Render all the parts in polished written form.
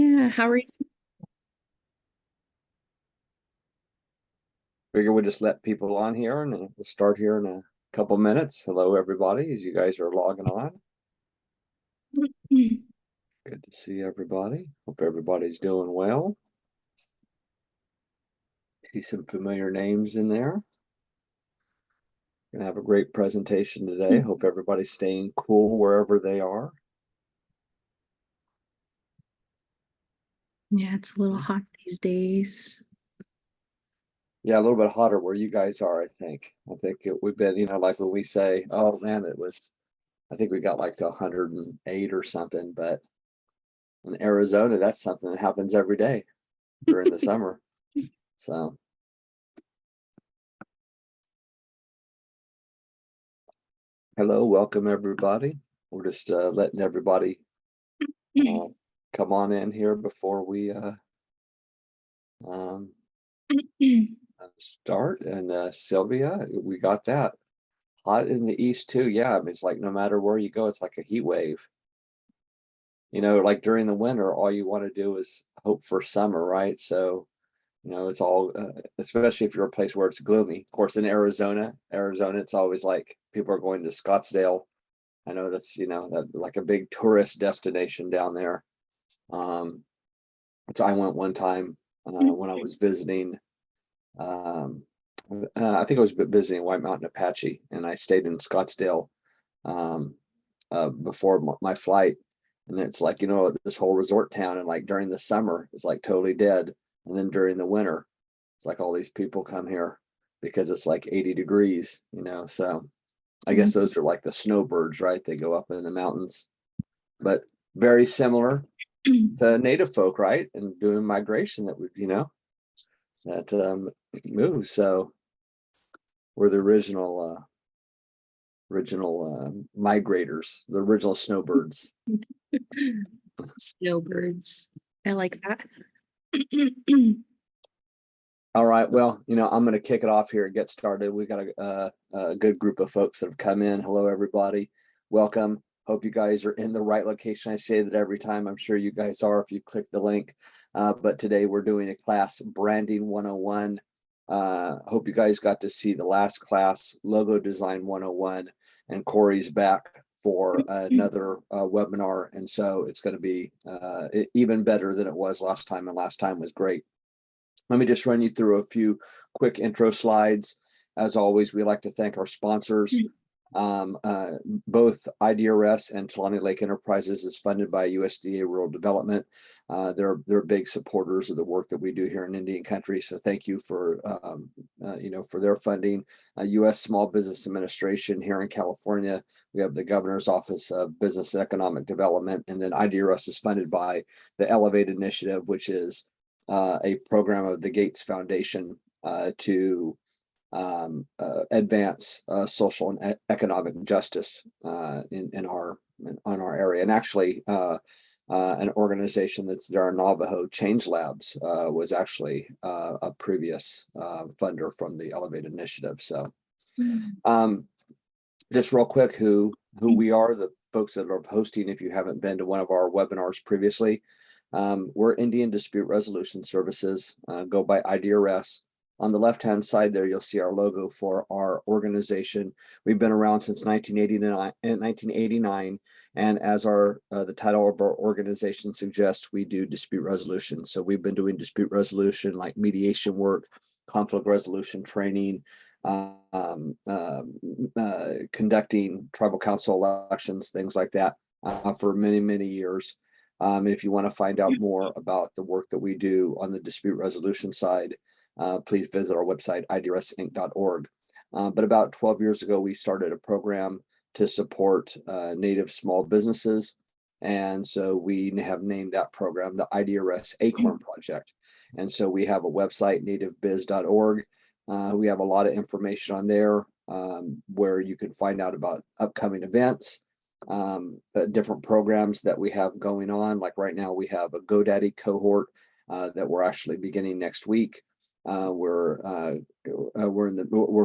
Yeah, how are you? Figure we'll just let people on here and we'll start here in a couple minutes. Hello, everybody, as you guys are logging on. Good to see everybody. Hope everybody's doing well. See some familiar names in there. Gonna have a great presentation today. Hope everybody's staying cool wherever they are. Yeah, it's a little hot these days. Yeah, a little bit hotter where you guys are, I think. We've been, like when we say, oh man, I think we got like to 108 or something, but in Arizona, that's something that happens every day during the summer. So hello, welcome everybody. We're just letting everybody come on in here before we um, start. And Sylvia, we got that. Hot in the east too. Yeah, I mean, it's like no matter where you go, it's like a heat wave. Like during the winter, all you want to do is hope for summer, right? So, it's all, especially if you're a place where it's gloomy. Of course, in Arizona, it's always like people are going to Scottsdale. I know that's, that like a big tourist destination down there. Um, so I went one time when I was visiting. Um, I think I was visiting White Mountain Apache, and I stayed in Scottsdale um, before my flight. And it's like, this whole resort town, and like during the summer, it's like totally dead. And then during the winter, it's like all these people come here because it's like 80 degrees, So I guess those are like the snowbirds, right? They go up in the mountains, but very similar to native folk, right? And doing migration that would, that moves. So we're the original migrators, the original snowbirds. Snowbirds. I like that. All right, well, I'm going to kick it off here and get started. We got a good group of folks that have come in. Hello, everybody. Welcome. Hope you guys are in the right location. I say that every time. I'm sure you guys are if you click the link. But today we're doing a class, Branding 101. Hope you guys got to see the last class, Logo Design 101, and Corey's back for another webinar. And so it's going to be even better than it was last time. And last time was great. Let me just run you through a few quick intro slides. As always, we like to thank our sponsors. Both IDRS and Tulani Lake Enterprises is funded by USDA Rural Development. They're big supporters of the work that we do here in Indian Country. So thank you for for their funding. U.S. Small Business Administration here in California. We have the Governor's Office of Business and Economic Development, and then IDRS is funded by the Elevate Initiative, which is a program of the Gates Foundation to advance social and economic justice in our area. And actually, an organization that's there in Navajo, Change Labs, was actually a previous funder from the Elevate Initiative. So, just real quick, who we are, the folks that are hosting. If you haven't been to one of our webinars previously, we're Indian Dispute Resolution Services, go by IDRS. On the left-hand side there, you'll see our logo for our organization. We've been around since 1989, and as the title of our organization suggests, we do dispute resolution. So we've been doing dispute resolution like mediation work, conflict resolution training, conducting tribal council elections, things like that, for many, many years. And if you want to find out more about the work that we do on the dispute resolution side, please visit our website, idrsinc.org. But about 12 years ago, we started a program to support Native small businesses. And so we have named that program the IDRS Acorn Project. And so we have a website, nativebiz.org. We have a lot of information on there where you can find out about upcoming events, different programs that we have going on. Like right now, we have a GoDaddy cohort that we're actually beginning next week. We're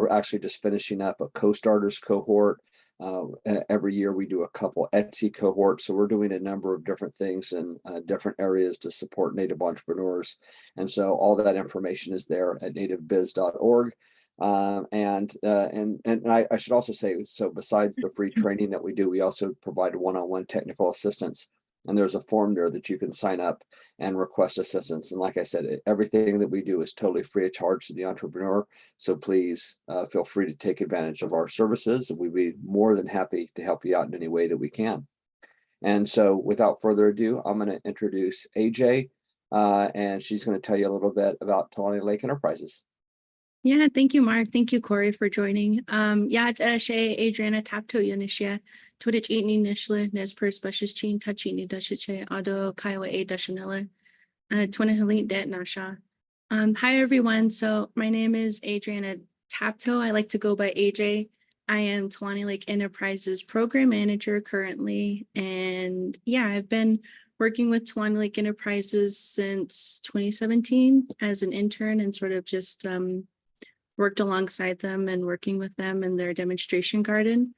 actually just finishing up a co-starters cohort. Every year we do a couple Etsy cohorts. So we're doing a number of different things in different areas to support Native entrepreneurs. And so all that information is there at nativebiz.org. I should also say, so besides the free training that we do, we also provide one-on-one technical assistance. And there's a form there that you can sign up and request assistance. And like I said, everything that we do is totally free of charge to the entrepreneur. So please feel free to take advantage of our services. And we'd be more than happy to help you out in any way that we can. And so without further ado, I'm going to introduce AJ, and she's going to tell you a little bit about Tawny Lake Enterprises. Yeah, thank you, Mark. Thank you, Corey, for joining. Yeah, it's Shay, Adriana Tapto Yunisha, Twitch Eating Nishla, Nespers Bushes Chin, Touchini Dushiche, Ado Kiowa A Dushanilla, Twinahalit Det Nasha. Hi, everyone. So my name is Adriana Tapto. I like to go by AJ. I am Talani Lake Enterprises Program Manager currently. And yeah, I've been working with Talani Lake Enterprises since 2017 as an intern and sort of just worked alongside them and working with them in their demonstration garden.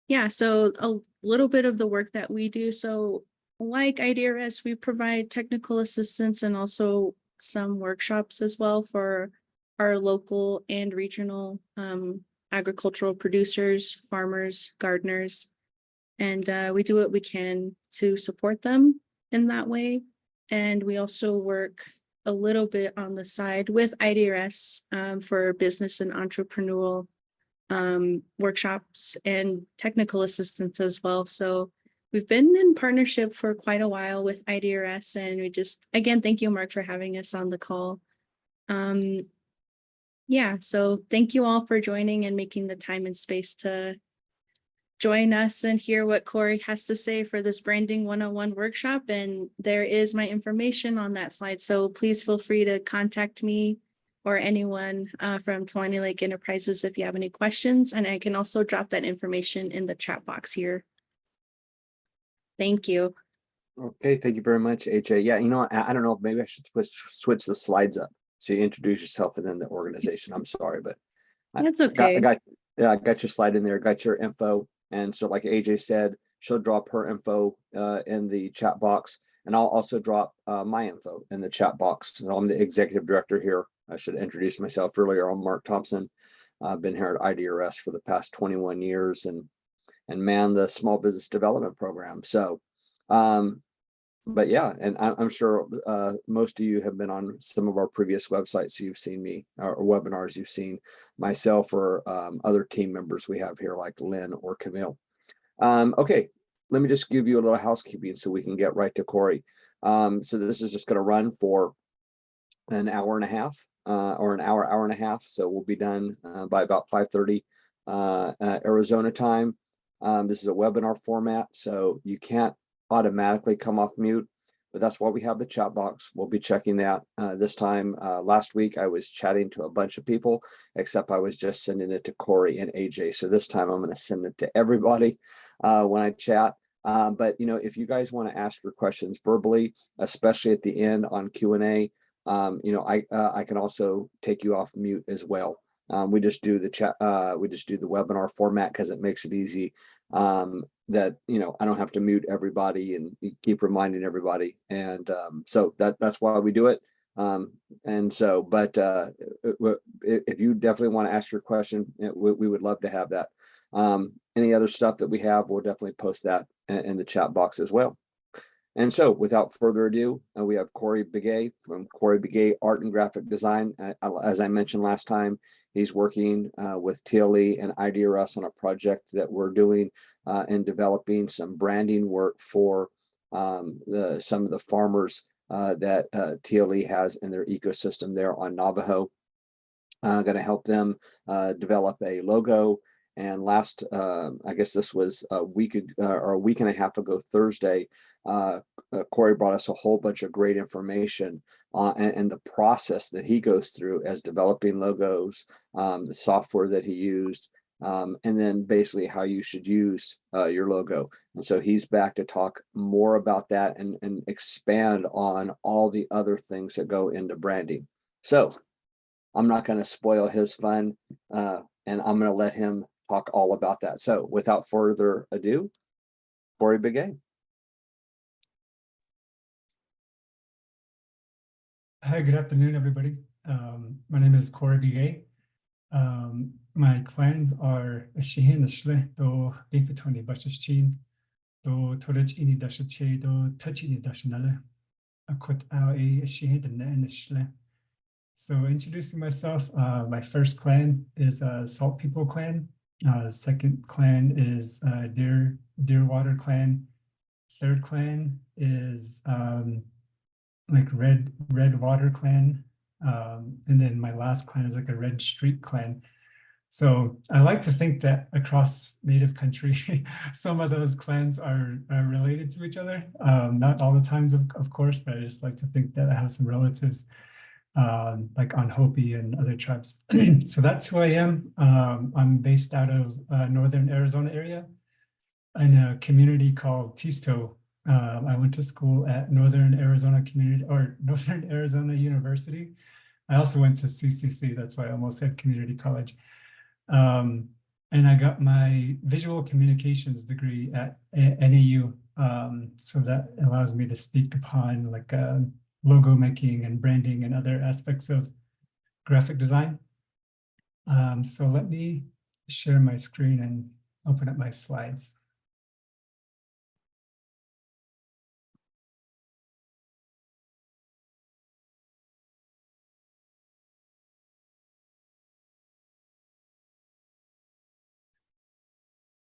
Yeah, so a little bit of the work that we do. So like IDRS, we provide technical assistance and also some workshops as well for our local and regional agricultural producers, farmers, gardeners. And we do what we can to support them in that way. And we also work a little bit on the side with IDRS for business and entrepreneurial workshops and technical assistance as well. So we've been in partnership for quite a while with IDRS, and we just, again, thank you, Mark, for having us on the call. Yeah, so thank you all for joining and making the time and space to join us and hear what Corey has to say for this Branding 101 workshop. And there is my information on that slide. So please feel free to contact me or anyone from Talani Lake Enterprises if you have any questions. And I can also drop that information in the chat box here. Thank you. Okay, thank you very much, AJ. Yeah, you know, I don't know, maybe I should switch the slides up. So you introduce yourself and then the organization. I'm sorry, but That's okay. I got your slide in there, got your info. And so like AJ said, she'll drop her info in the chat box, and I'll also drop my info in the chat box. So I'm the executive director here. I should introduce myself earlier. I'm Mark Thompson. I've been here at IDRS for the past 21 years and man the small business development program. So, but yeah, and I'm sure most of you have been on some of our previous websites. So you've seen me, or webinars, you've seen myself or other team members we have here like Lynn or Camille. Okay, let me just give you a little housekeeping so we can get right to Corey. So this is just going to run for an hour and a half or an hour and a half. So we'll be done by about 5:30 Arizona time. This is a webinar format, so you can't automatically come off mute, but that's why we have the chat box. We'll be checking that this time. Last week I was chatting to a bunch of people, except I was just sending it to Corey and AJ. So this time I'm going to send it to everybody when I chat. But you know, if you guys want to ask your questions verbally, especially at the end on Q&A, you know, I can also take you off mute as well. We just do the chat. We just do the webinar format because it makes it easy. That, you know, I don't have to mute everybody and keep reminding everybody. And so that's why we do it. And so, but if you definitely want to ask your question, we would love to have that. Any other stuff that we have, we'll definitely post that in the chat box as well. And so without further ado, we have Corey Begay from Corey Begay Art and Graphic Design. As I mentioned last time, he's working with TLE and IDRS on a project that we're doing in developing some branding work for some of the farmers that TLE has in their ecosystem there on Navajo. Going to help them develop a logo. And last, I guess this was a week or a week and a half ago, Thursday, Corey brought us a whole bunch of great information and the process that he goes through as developing logos, the software that he used, and then basically how you should use your logo. And so he's back to talk more about that and expand on all the other things that go into branding. So I'm not going to spoil his fun, and I'm going to let him talk all about that. So without further ado, Corey Begay. Hi, good afternoon, everybody. My name is Corey Begay. My clans are Shihin Shle, do Bigpetoni Bashashin, do Torich Ini Dashache, do Touchini Dashanale, Akut Awe Shihin the Shle. So introducing myself, my first clan is Salt People clan. Second clan is Deerwater clan. Third clan is like Red Water clan, and then my last clan is like a Red Street clan. So I like to think that across Native country, some of those clans are related to each other. Not all the times, of course, but I just like to think that I have some relatives like on Hopi and other tribes. So that's who I am. I'm based out of northern Arizona area in a community called Tisto. I went to school at Northern Arizona University. I also went to CCC, that's why I almost said community college. And I got my visual communications degree at NAU. So that allows me to speak upon like logo making and branding and other aspects of graphic design. So let me share my screen and open up my slides.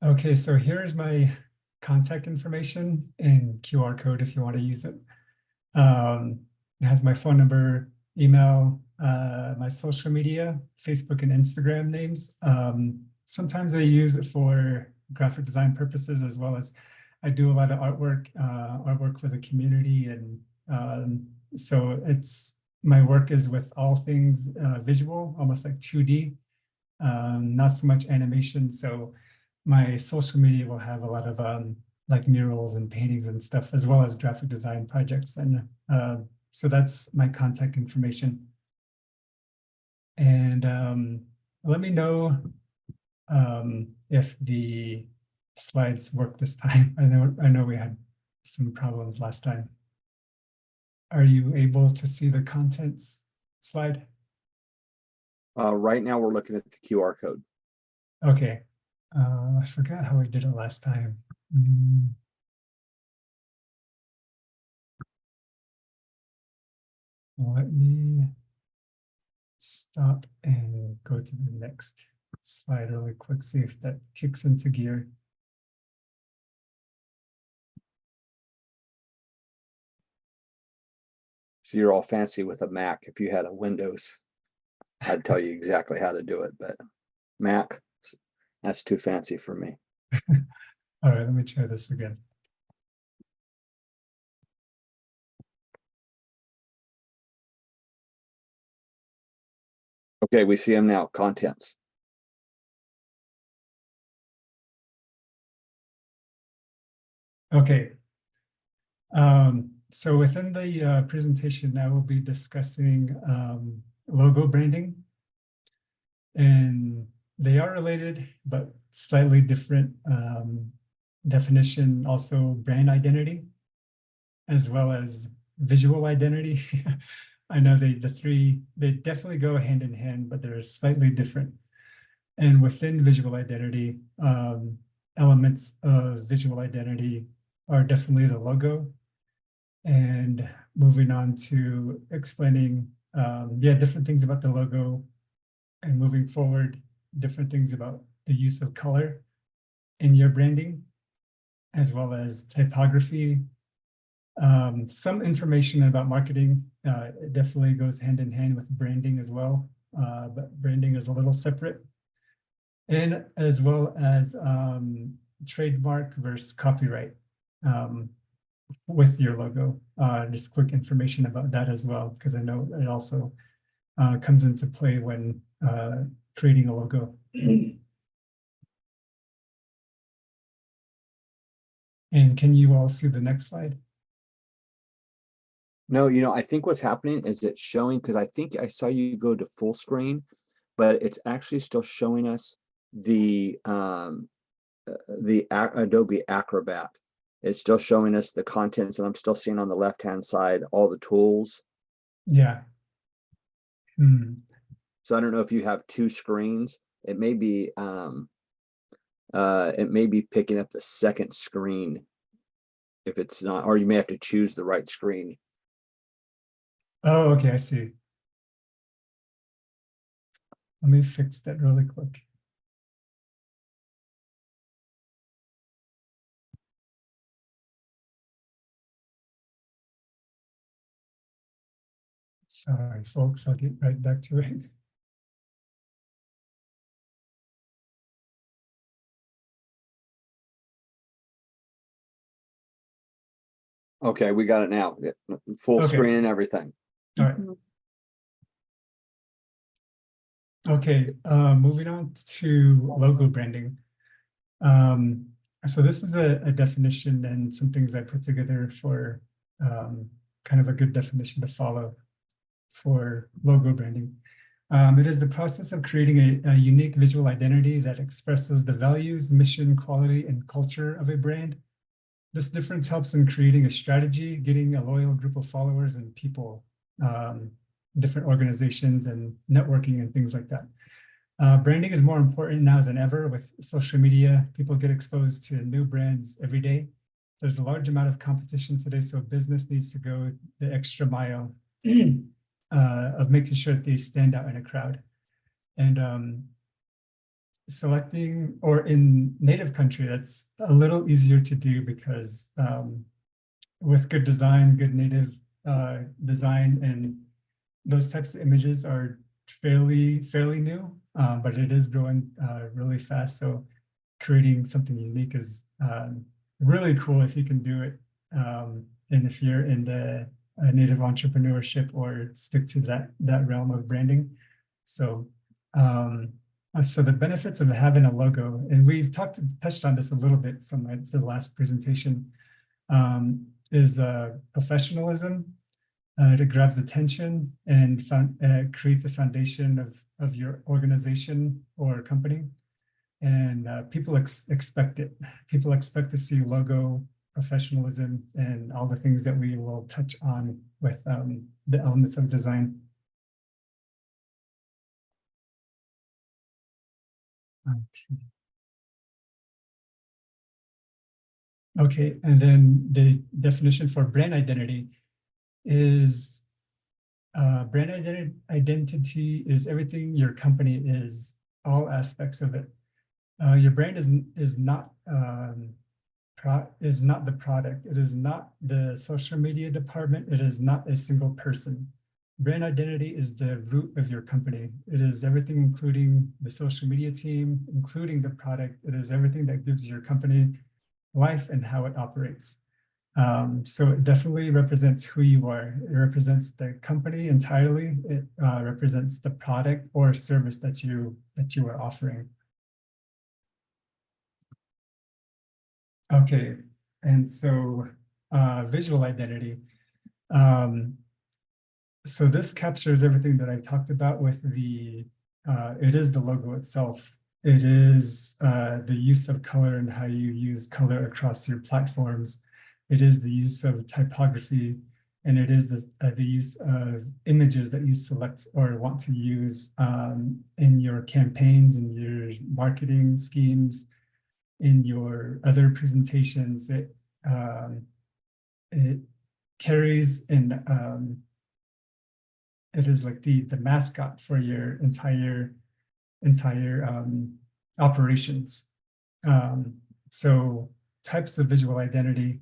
Okay, so here's my contact information and QR code if you want to use it. It has my phone number, email, my social media, Facebook and Instagram names. Sometimes I use it for graphic design purposes, as well as I do a lot of artwork for the community. And so my work is with all things visual, almost like 2D, not so much animation. So my social media will have a lot of like murals and paintings and stuff, as well as graphic design projects. And so that's my contact information. And let me know if the slides work this time. I know we had some problems last time. Are you able to see the contents slide? Right now we're looking at the QR code. Okay. I forgot how we did it last time. Let me stop and go to the next slide really quick, see if that kicks into gear. So you're all fancy with a Mac. If you had a Windows, I'd tell you exactly how to do it, but Mac, that's too fancy for me. All right, let me try this again. Okay, we see them now, contents. Okay. So within the presentation, I will be discussing logo branding. And they are related, but slightly different definition, also brand identity, as well as visual identity. I know they definitely go hand in hand, but they're slightly different. And within visual identity, elements of visual identity are definitely the logo. And moving on to explaining, different things about the logo, and moving forward, different things about the use of color in your branding, as well as typography. Some information about marketing, it definitely goes hand in hand with branding as well, but branding is a little separate. And as well as trademark versus copyright with your logo. Just quick information about that as well, because I know it also comes into play when creating a logo. And can you all see the next slide? No, I think what's happening is it's showing, because I think I saw you go to full screen, but it's actually still showing us the Adobe Acrobat. It's still showing us the contents, and I'm still seeing on the left-hand side all the tools. Yeah. So I don't know if you have two screens. It may be picking up the second screen if it's not, or you may have to choose the right screen. Oh, okay, I see. Let me fix that really quick. Sorry, folks, I'll get right back to it. Okay, we got it now. Full Okay. screen and everything. All right. Okay, moving on to logo branding. So this is a definition and some things I put together for kind of a good definition to follow for logo branding. It is the process of creating a unique visual identity that expresses the values, mission, quality, and culture of a brand. This difference helps in creating a strategy, getting a loyal group of followers and people, different organizations and networking and things like that. Branding is more important now than ever with social media. People get exposed to new brands every day. There's a large amount of competition today, so business needs to go the extra mile of making sure that they stand out in a crowd. And selecting, or in native country, that's a little easier to do because with good design, good native design, and those types of images are fairly new, but it is growing really fast. So creating something unique is really cool if you can do it. And if you're in the native entrepreneurship or stick to that realm of branding. So so the benefits of having a logo, and we've touched on this a little bit from the last presentation, is professionalism. It grabs attention and creates a foundation of your organization or company. And people expect it. People expect to see logo, professionalism, and all the things that we will touch on with the elements of design. Okay, and then the definition for brand identity is brand identity is everything your company is, all aspects of it. Your brand is not the product. It is not the social media department. It is not a single person. Brand identity is the root of your company. It is everything, including the social media team, including the product. It is everything that gives your company life and how it operates. So it definitely represents who you are. It represents the company entirely. It represents the product or service that you are offering. Okay, and so visual identity. So this captures everything that I talked about with it is the logo itself. It is the use of color and how you use color across your platforms. It is the use of typography, and it is the use of images that you select or want to use in your campaigns, in your marketing schemes, in your other presentations. It carries and it is like the mascot for your entire operations. So types of visual identity,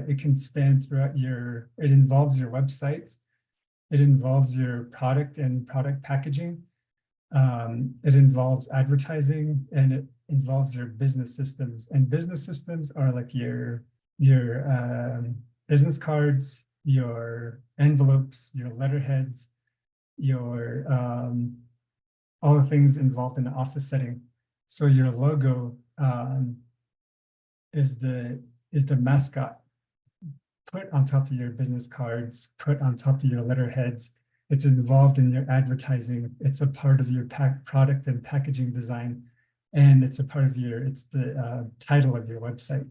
it can span throughout it involves your website, it involves your product and product packaging, it involves advertising, and it involves your business systems. And business systems are like your business cards, your envelopes, your letterheads, your all the things involved in the office setting. So your logo is the mascot put on top of your business cards, put on top of your letterheads. It's involved in your advertising. It's a part of your product and packaging design. and it's a part of your, it's the title of your website.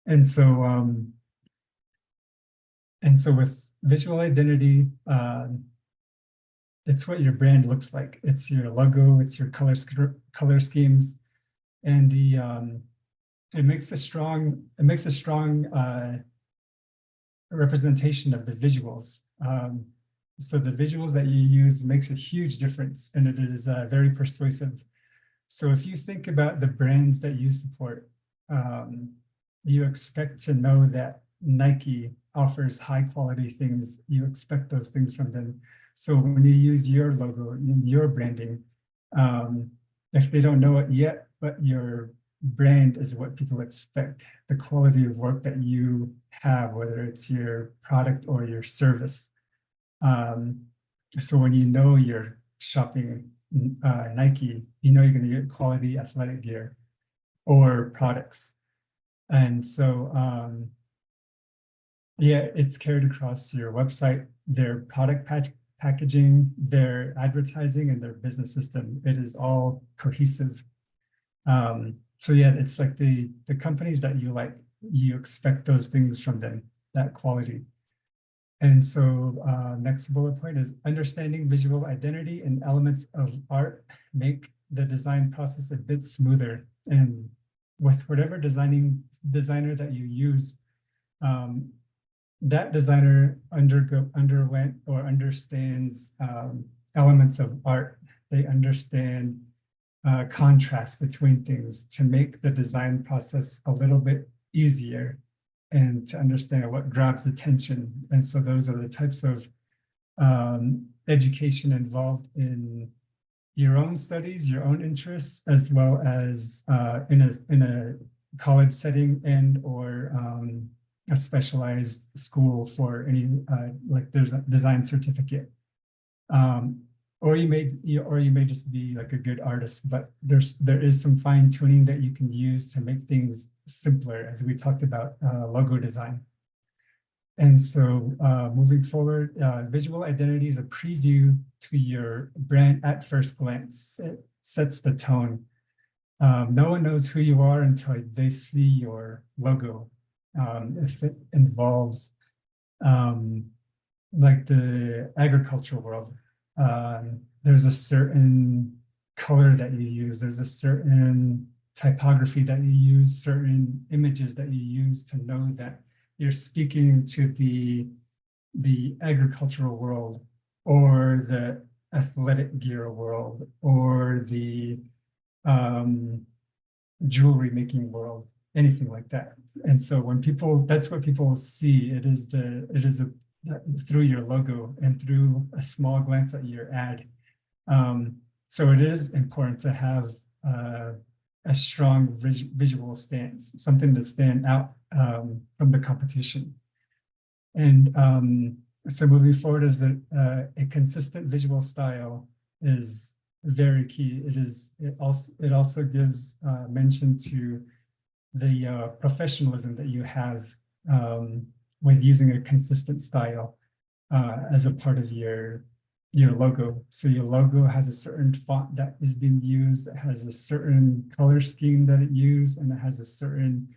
And so with visual identity, it's what your brand looks like. It's your logo, it's your color schemes, and it makes a strong representation of the visuals. So the visuals that you use makes a huge difference, and it is very persuasive. So if you think about the brands that you support, you expect to know that Nike offers high quality things. You expect those things from them. So when you use your logo and your branding, if they don't know it yet, but your brand is what people expect, the quality of work that you have, whether it's your product or your service. So when you know you're shopping Nike, you know you're going to get quality athletic gear or products. And so, yeah, it's carried across your website, their product packaging, their advertising, and their business system. It is all cohesive. So yeah, it's like the companies that you like, you expect those things from them, that quality. And so next bullet point is understanding visual identity and elements of art make the design process a bit smoother. And with whatever designer that you use, that designer underwent or understands elements of art. They understand contrast between things to make the design process a little bit easier and to understand what grabs attention. And so those are the types of education involved in your own studies, your own interests, as well as in a college setting and or a specialized school for any like there's a design certificate. Or you may just be like a good artist, but there is some fine tuning that you can use to make things simpler, as we talked about logo design. And so moving forward, visual identity is a preview to your brand at first glance. It sets the tone. No one knows who you are until they see your logo. If it involves like the agricultural world, there's a certain color that you use, there's a certain typography that you use, certain images that you use to know that you're speaking to the agricultural world or the athletic gear world or the jewelry making world, anything like that. And so when people, that's what people see. It is through your logo and through a small glance at your ad. So it is important to have a strong visual stance, something to stand out from the competition. And so moving forward is that a consistent visual style is very key. It also gives mention to the professionalism that you have with using a consistent style as a part of your logo. So your logo has a certain font that is being used, it has a certain color scheme that it uses, and it has a certain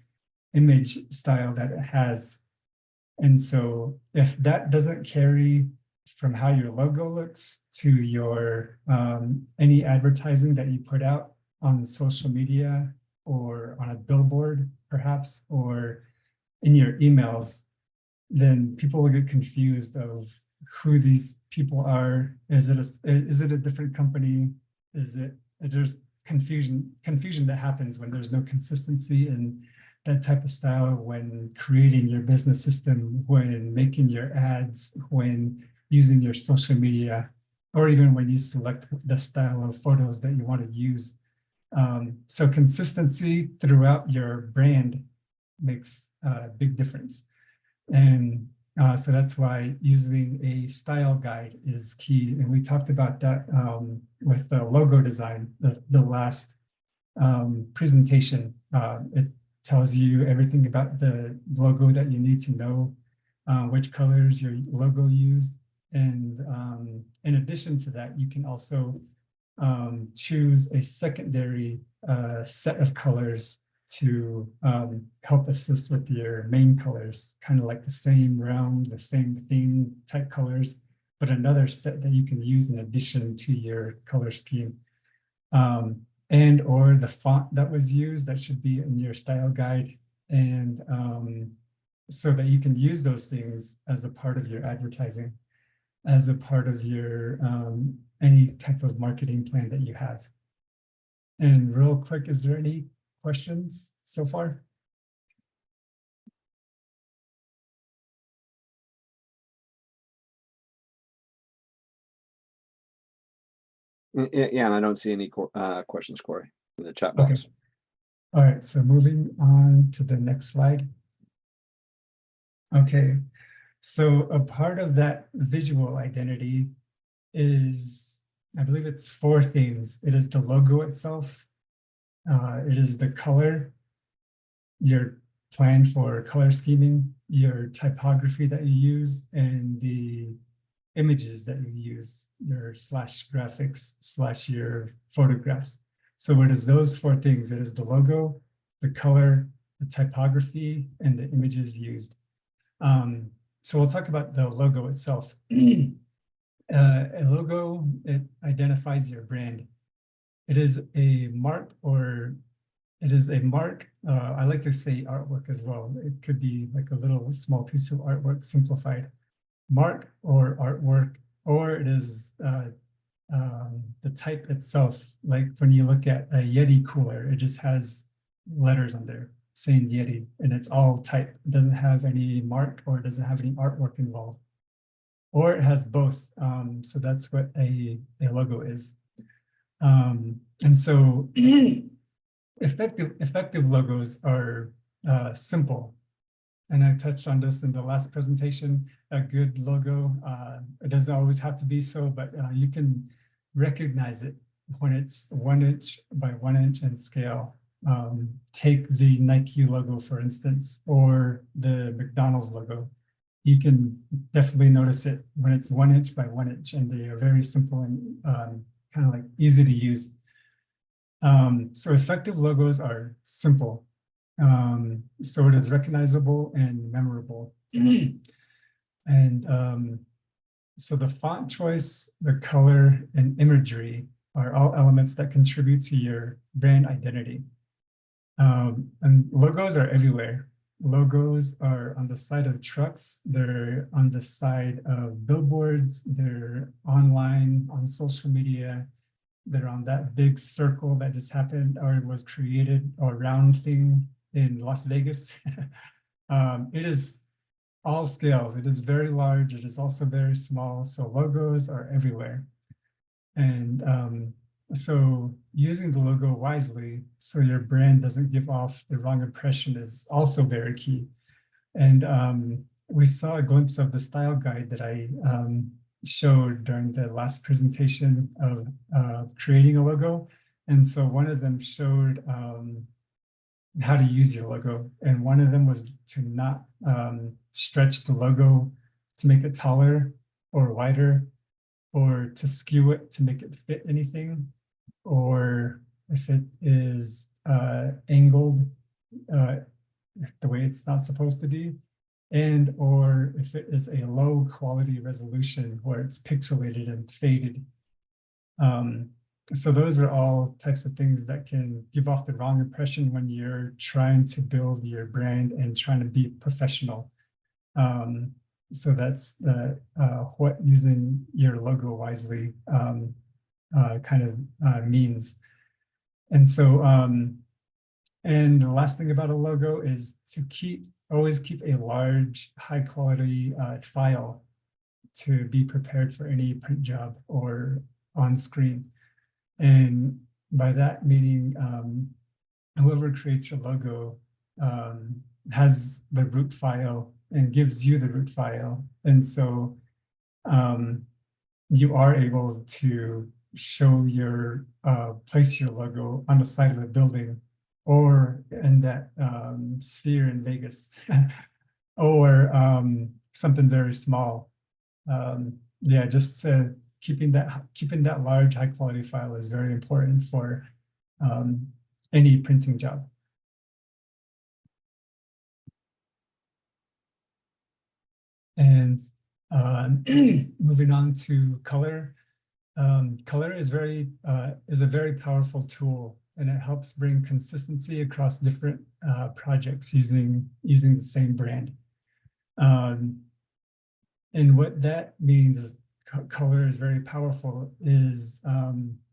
image style that it has. And so if that doesn't carry from how your logo looks to your any advertising that you put out on social media or on a billboard perhaps, or in your emails, then people will get confused of who these people are. Is it a different company? There's confusion that happens when there's no consistency in that type of style, when creating your business system, when making your ads, when using your social media, or even when you select the style of photos that you want to use. So consistency throughout your brand makes a big difference. And so that's why using a style guide is key. And we talked about that with the logo design, the last presentation. It tells you everything about the logo that you need to know, which colors your logo used. And in addition to that, you can also choose a secondary set of colors to help assist with your main colors, kind of like the same realm, the same theme type colors, but another set that you can use in addition to your color scheme. And or the font that was used, that should be in your style guide, and so that you can use those things as a part of your advertising, as a part of your any type of marketing plan that you have. And real quick, is there any questions so far? Yeah, and I don't see any questions, Corey, in the chat Okay. box. All right, so moving on to the next slide. Okay, so a part of that visual identity is, I believe it's 4 things. It is the logo itself. It is the color, your plan for color scheming, your typography that you use, and the images that you use, your /graphics / your photographs. So it is those 4 things. It is the logo, the color, the typography, and the images used. So we'll talk about the logo itself. A logo, it identifies your brand. It is a mark, or it is a mark. I like to say artwork as well. It could be like a little small piece of artwork simplified. Mark or artwork, or it is the type itself. Like when you look at a Yeti cooler, it just has letters on there saying Yeti, and it's all type. It doesn't have any mark, or it doesn't have any artwork involved, or it has both. So that's what a logo is. And so effective logos are simple. And I touched on this in the last presentation. A good logo, it doesn't always have to be so, but you can recognize it when it's 1 inch by 1 inch in scale. Take the Nike logo, for instance, or the McDonald's logo. You can definitely notice it when it's 1 inch by 1 inch, and they are very simple and kind of like easy to use. So effective logos are simple. So it is recognizable and memorable. And so the font choice, the color, and imagery are all elements that contribute to your brand identity. And logos are everywhere. Logos are on the side of trucks. They're on the side of billboards. They're online, on social media. They're on that big circle that just happened or was created, or round thing in Las Vegas. It is all scales. It is very large. It is also very small. So logos are everywhere. And so using the logo wisely so your brand doesn't give off the wrong impression is also very key. And we saw a glimpse of the style guide that I showed during the last presentation of creating a logo. And so one of them showed how to use your logo. And one of them was to not stretch the logo to make it taller or wider, or to skew it to make it fit anything, or if it is angled the way it's not supposed to be, and or if it is a low quality resolution where it's pixelated and faded. So those are all types of things that can give off the wrong impression when you're trying to build your brand and trying to be professional. So that's the what using your logo wisely kind of means. And so, and the last thing about a logo is to always keep a large, high quality file to be prepared for any print job or on screen. And by that meaning, whoever creates your logo has the root file and gives you the root file. And so you are able to show your, place your logo on the side of the building, or in that sphere in Vegas, or something very small. Yeah, just to keeping that large, high quality file is very important for any printing job. And moving on to color. Color is a very powerful tool, and it helps bring consistency across different projects using the same brand. And what that means is color is very powerful.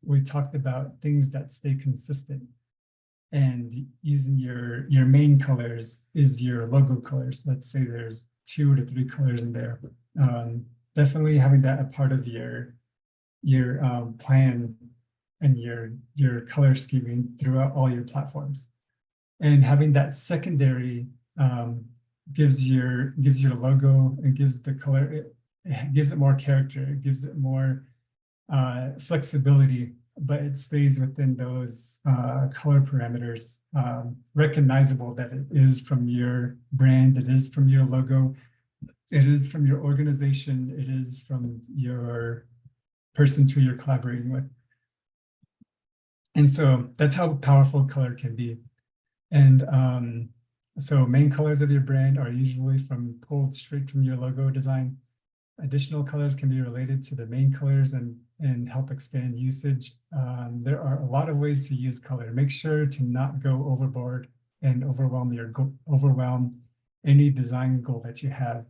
We talked about things that stay consistent, and using your main colors is your logo colors. Let's say there's 2 to 3 colors in there. Definitely having that a part of your plan and your color scheming throughout all your platforms, and having that secondary gives your logo and gives the color, it gives it more character, it gives it more flexibility, but it stays within those color parameters, recognizable that it is from your brand, it is from your logo, it is from your organization, it is from your persons who you're collaborating with. And so that's how powerful color can be. And so main colors of your brand are usually pulled straight from your logo design. Additional colors can be related to the main colors and help expand usage. There are a lot of ways to use color. Make sure to not go overboard and overwhelm any design goal that you have.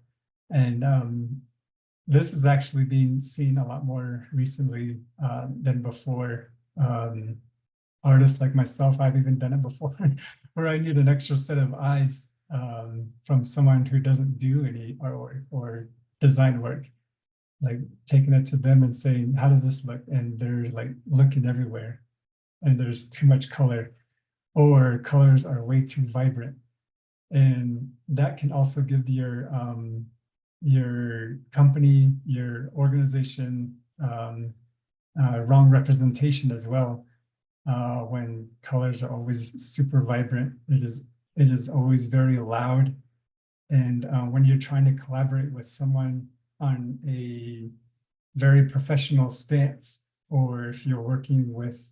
And this is actually being seen a lot more recently than before. Artists like myself, I've even done it before, where I need an extra set of eyes from someone who doesn't do any artwork or design work, like taking it to them and saying, how does this look? And they're like looking everywhere and there's too much color, or colors are way too vibrant. And that can also give your company, your organization, wrong representation as well. When colors are always super vibrant, it is always very loud. And when you're trying to collaborate with someone on a very professional stance, or if you're working with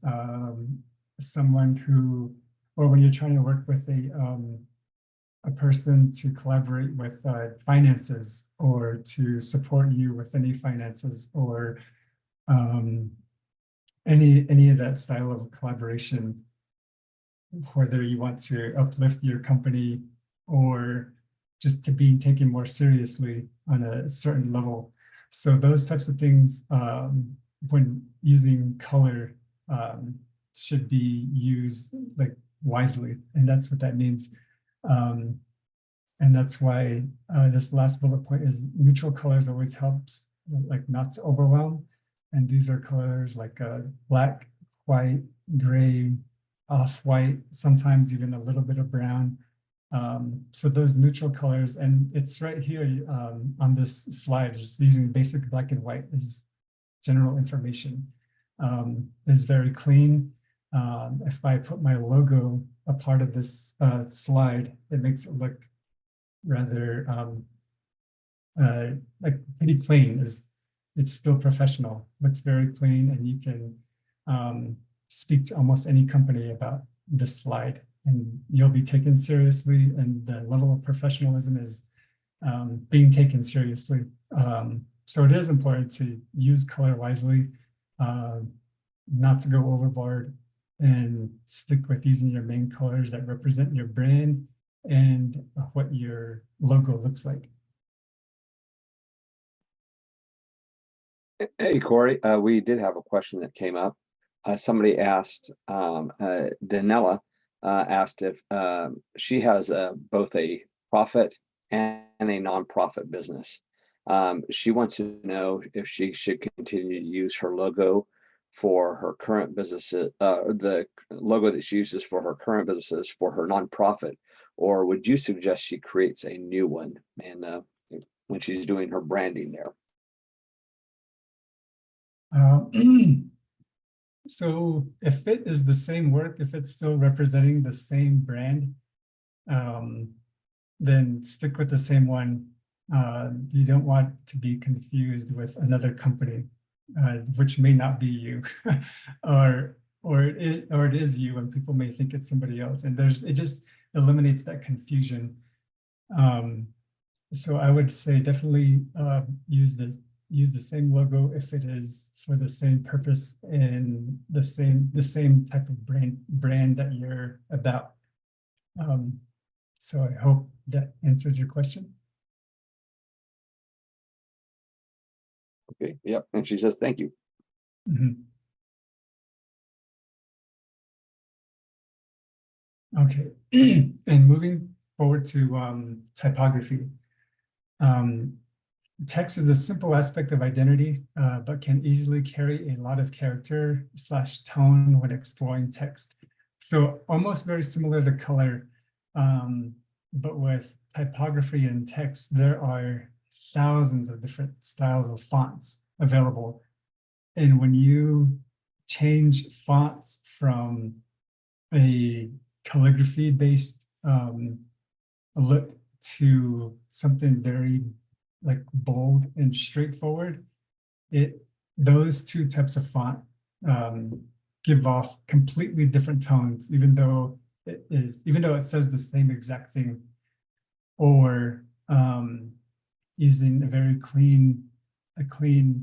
someone who, or when you're trying to work with a person to collaborate with finances, or to support you with any finances, or any of that style of collaboration, whether you want to uplift your company or just to be taken more seriously on a certain level. So those types of things, when using color, should be used like wisely, and that's what that means. And that's why this last bullet point is neutral colors always helps, like not to overwhelm. And these are colors like black, white, gray, off-white, sometimes even a little bit of brown. So those neutral colors, and it's right here on this slide, just using basic black and white is general information. Is very clean. If I put my logo a part of this slide, it makes it look rather like pretty plain. It's still professional, looks very clean, and you can speak to almost any company about this slide and you'll be taken seriously, and the level of professionalism is being taken seriously. So it is important to use color wisely, not to go overboard, and stick with using your main colors that represent your brand and what your logo looks like. Hey, Corey, we did have a question that came up. Somebody asked, Danella asked if she has both a profit and a nonprofit business. She wants to know if she should continue to use her logo for her current businesses, the logo that she uses for her current businesses for her nonprofit, or would you suggest she creates a new one and when she's doing her branding there? So if it is the same work, if it's still representing the same brand, then stick with the same one. You don't want to be confused with another company. which may not be you, or it is you, and people may think it's somebody else, and it just eliminates that confusion. So I would say definitely use the same logo if it is for the same purpose and the same type of brand that you're about. So I hope that answers your question. Okay, yep. And she says, thank you. Mhm. Okay, and moving forward to typography. Text is a simple aspect of identity, but can easily carry a lot of character/tone when exploring text. So almost very similar to color, but with typography and text, there are thousands of different styles of fonts available. And when you change fonts from a calligraphy-based look to something very like bold and straightforward, those two types of font give off completely different tones, even though it says the same exact thing, or using a very clean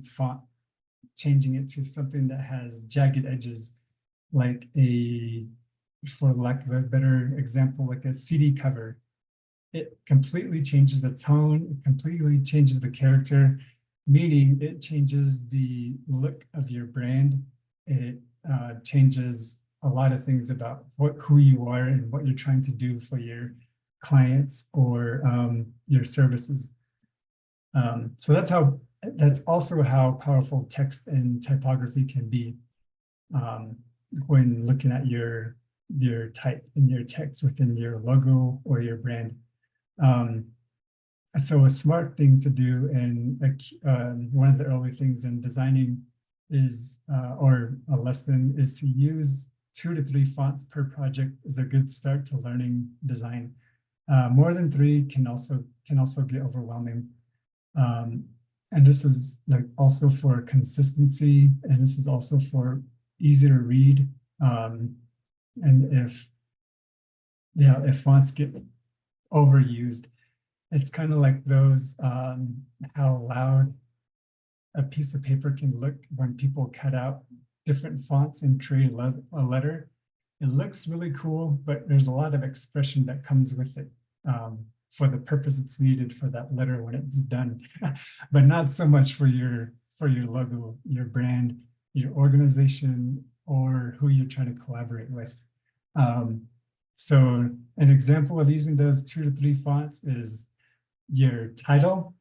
font, changing it to something that has jagged edges, like for lack of a better example, like a CD cover. It completely changes the tone, it completely changes the character, meaning it changes the look of your brand. It changes a lot of things about who you are and what you're trying to do for your clients or your services. So that's also how powerful text and typography can be when looking at your type and your text within your logo or your brand. So a smart thing to do, and one of the early things in designing is, or a lesson, is to use 2 to 3 fonts per project is a good start to learning design. More than 3 can also get overwhelming. And this is like also for consistency, and this is also for easy to read. And if fonts get overused, it's kind of like those how loud a piece of paper can look when people cut out different fonts and create a letter. It looks really cool, but there's a lot of expression that comes with it for the purpose it's needed for that letter when it's done, but not so much for your logo, your brand, your organization, or who you're trying to collaborate with. So an example of using those 2 to 3 fonts is your title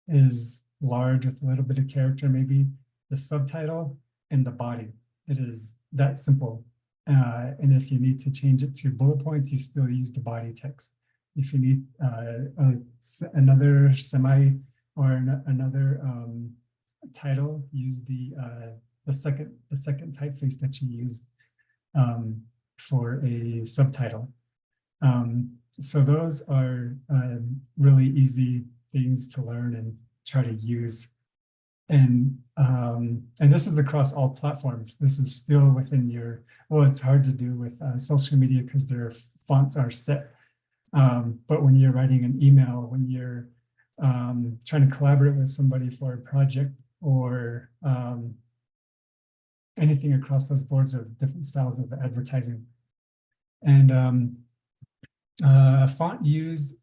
is large with a little bit of character, maybe the subtitle and the body. It is that simple. And if you need to change it to bullet points, you still use the body text. If you need another semi or another title, use the second typeface that you used for a subtitle. So those are really easy things to learn and try to use. And this is across all platforms. This is still within your, well, it's hard to do with social media because their fonts are set. But when you're writing an email, when you're trying to collaborate with somebody for a project, or anything across those boards of different styles of advertising. And fonts used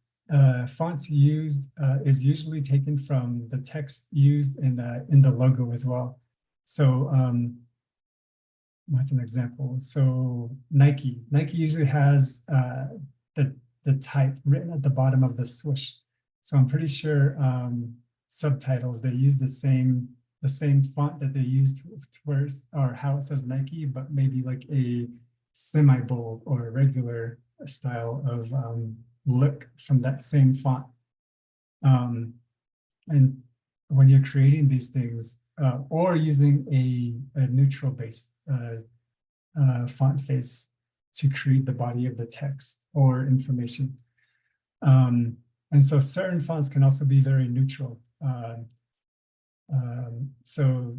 is usually taken from the text used in the logo as well. So what's an example? So Nike usually has the type written at the bottom of the swoosh. So I'm pretty sure subtitles, they use the same font that they used or how it says Nike, but maybe like a semi-bold or a regular style of look from that same font. And when you're creating these things, or using a neutral based font face to create the body of the text or information. And so certain fonts can also be very neutral. So,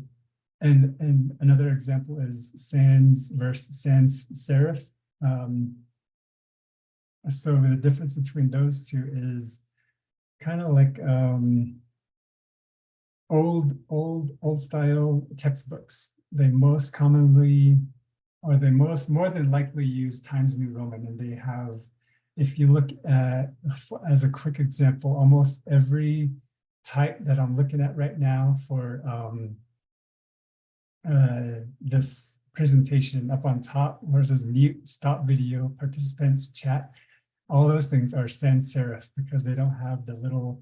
and another example is sans versus sans serif. So the difference between those two is kind of like old style textbooks. They most commonly, or they more than likely use Times New Roman, and they have, if you look at, as a quick example, almost every type that I'm looking at right now for this presentation up on top, where it says mute, stop video, participants, chat, all those things are sans serif because they don't have the little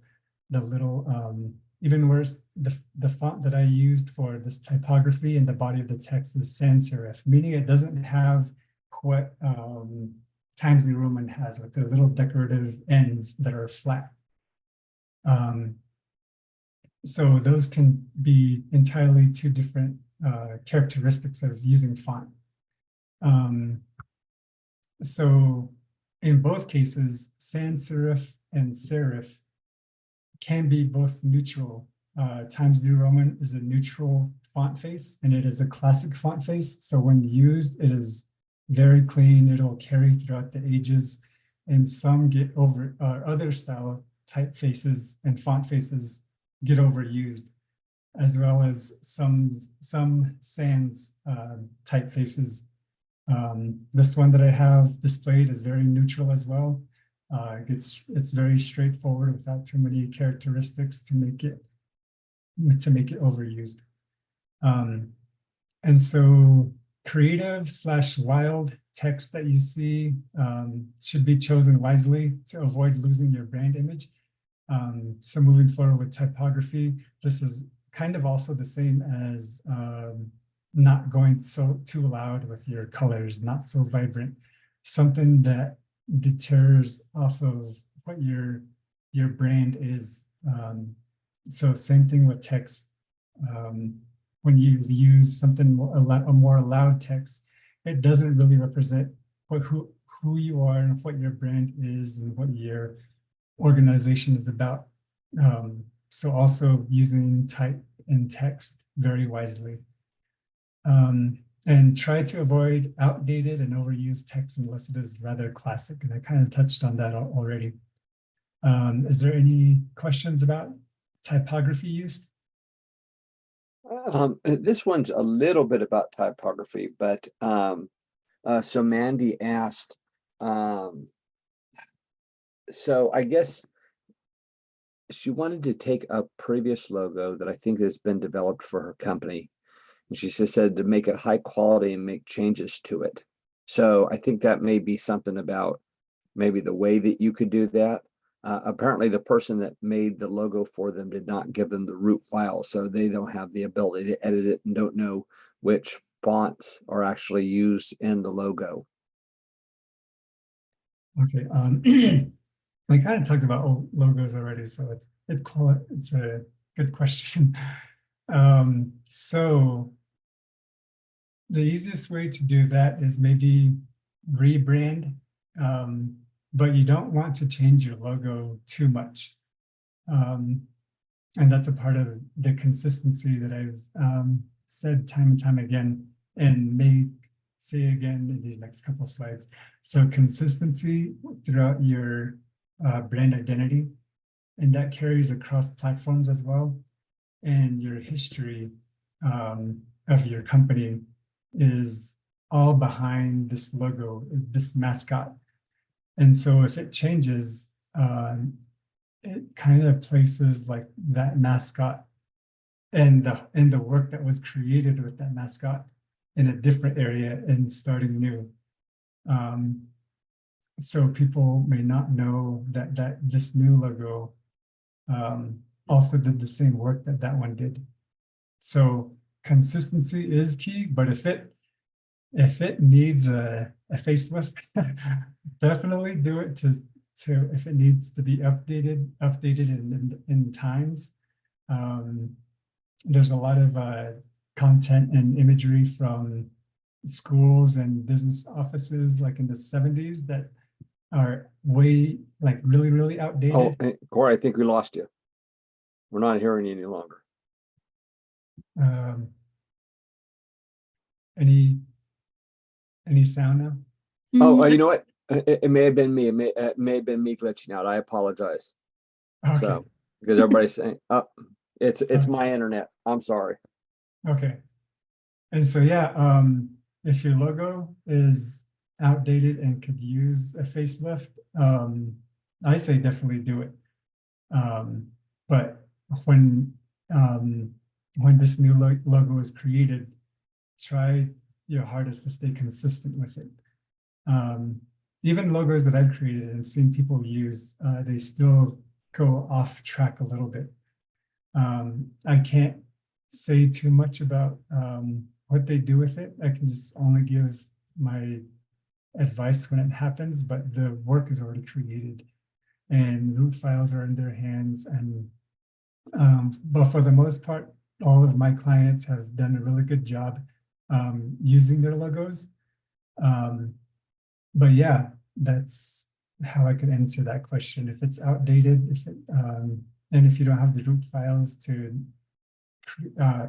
even worse, the font that I used for this typography in the body of the text is sans serif, meaning it doesn't have what Times New Roman has with the little decorative ends that are flat. So those can be entirely two different characteristics of using font. So in both cases, sans serif and serif can be both neutral. Times New Roman is a neutral font face, and it is a classic font face. So when used, it is very clean. It'll carry throughout the ages. And some get over, other style typefaces and font faces get overused, as well as some sans typefaces. This one that I have displayed is very neutral as well. It's very straightforward without too many characteristics to make it overused. And so creative / wild text that you see should be chosen wisely to avoid losing your brand image. So moving forward with typography, this is kind of also the same as not going too loud with your colors, not so vibrant, something that deters off of what your brand is. So same thing with text. When you use something a more loud text, it doesn't really represent who you are and what your brand is and what your organization is about. So also using type and text very wisely. And try to avoid outdated and overused text unless it is rather classic. And I kind of touched on that already. Is there any questions about typography use? This one's a little bit about typography, but so Mandy asked, so I guess she wanted to take a previous logo that I think has been developed for her company. And she just said to make it high quality and make changes to it. So I think that may be something about maybe the way that you could do that. Apparently the person that made the logo for them did not give them the root file, so they don't have the ability to edit it and don't know which fonts are actually used in the logo. Okay, we kind of talked about old logos already, so it's a good question. So the easiest way to do that is maybe rebrand, but you don't want to change your logo too much. And that's a part of the consistency that I've said time and time again, and may say again in these next couple slides. So consistency throughout your brand identity, and that carries across platforms as well. And your history of your company is all behind this logo, this mascot. And so if it changes, it kind of places like that mascot and the work that was created with that mascot in a different area and starting new. So people may not know that this new logo also did the same work that one did. So consistency is key, but if it needs a facelift, definitely do it to if it needs to be updated in times. There's a lot of content and imagery from schools and business offices like in the 70s that are way like really outdated. Oh, Corey, I think we lost you. We're not hearing you any longer. Um, any sound now? Oh, Mm, you know what? It may have been me. It may have been me glitching out. I apologize. Okay. So because everybody's saying, "Oh, it's Okay. my internet." I'm sorry. Okay. And so, yeah, if your logo is outdated and could use a facelift, I say definitely do it. But when this new logo is created, try your hardest to stay consistent with it. Even logos that I've created and seen people use, they still go off track a little bit. I can't say too much about what they do with it. I can just only give my advice when it happens, but the work is already created and root files are in their hands. And but for the most part, all of my clients have done a really good job using their logos. But yeah, that's how I could answer that question. If it's outdated, and if you don't have the root files to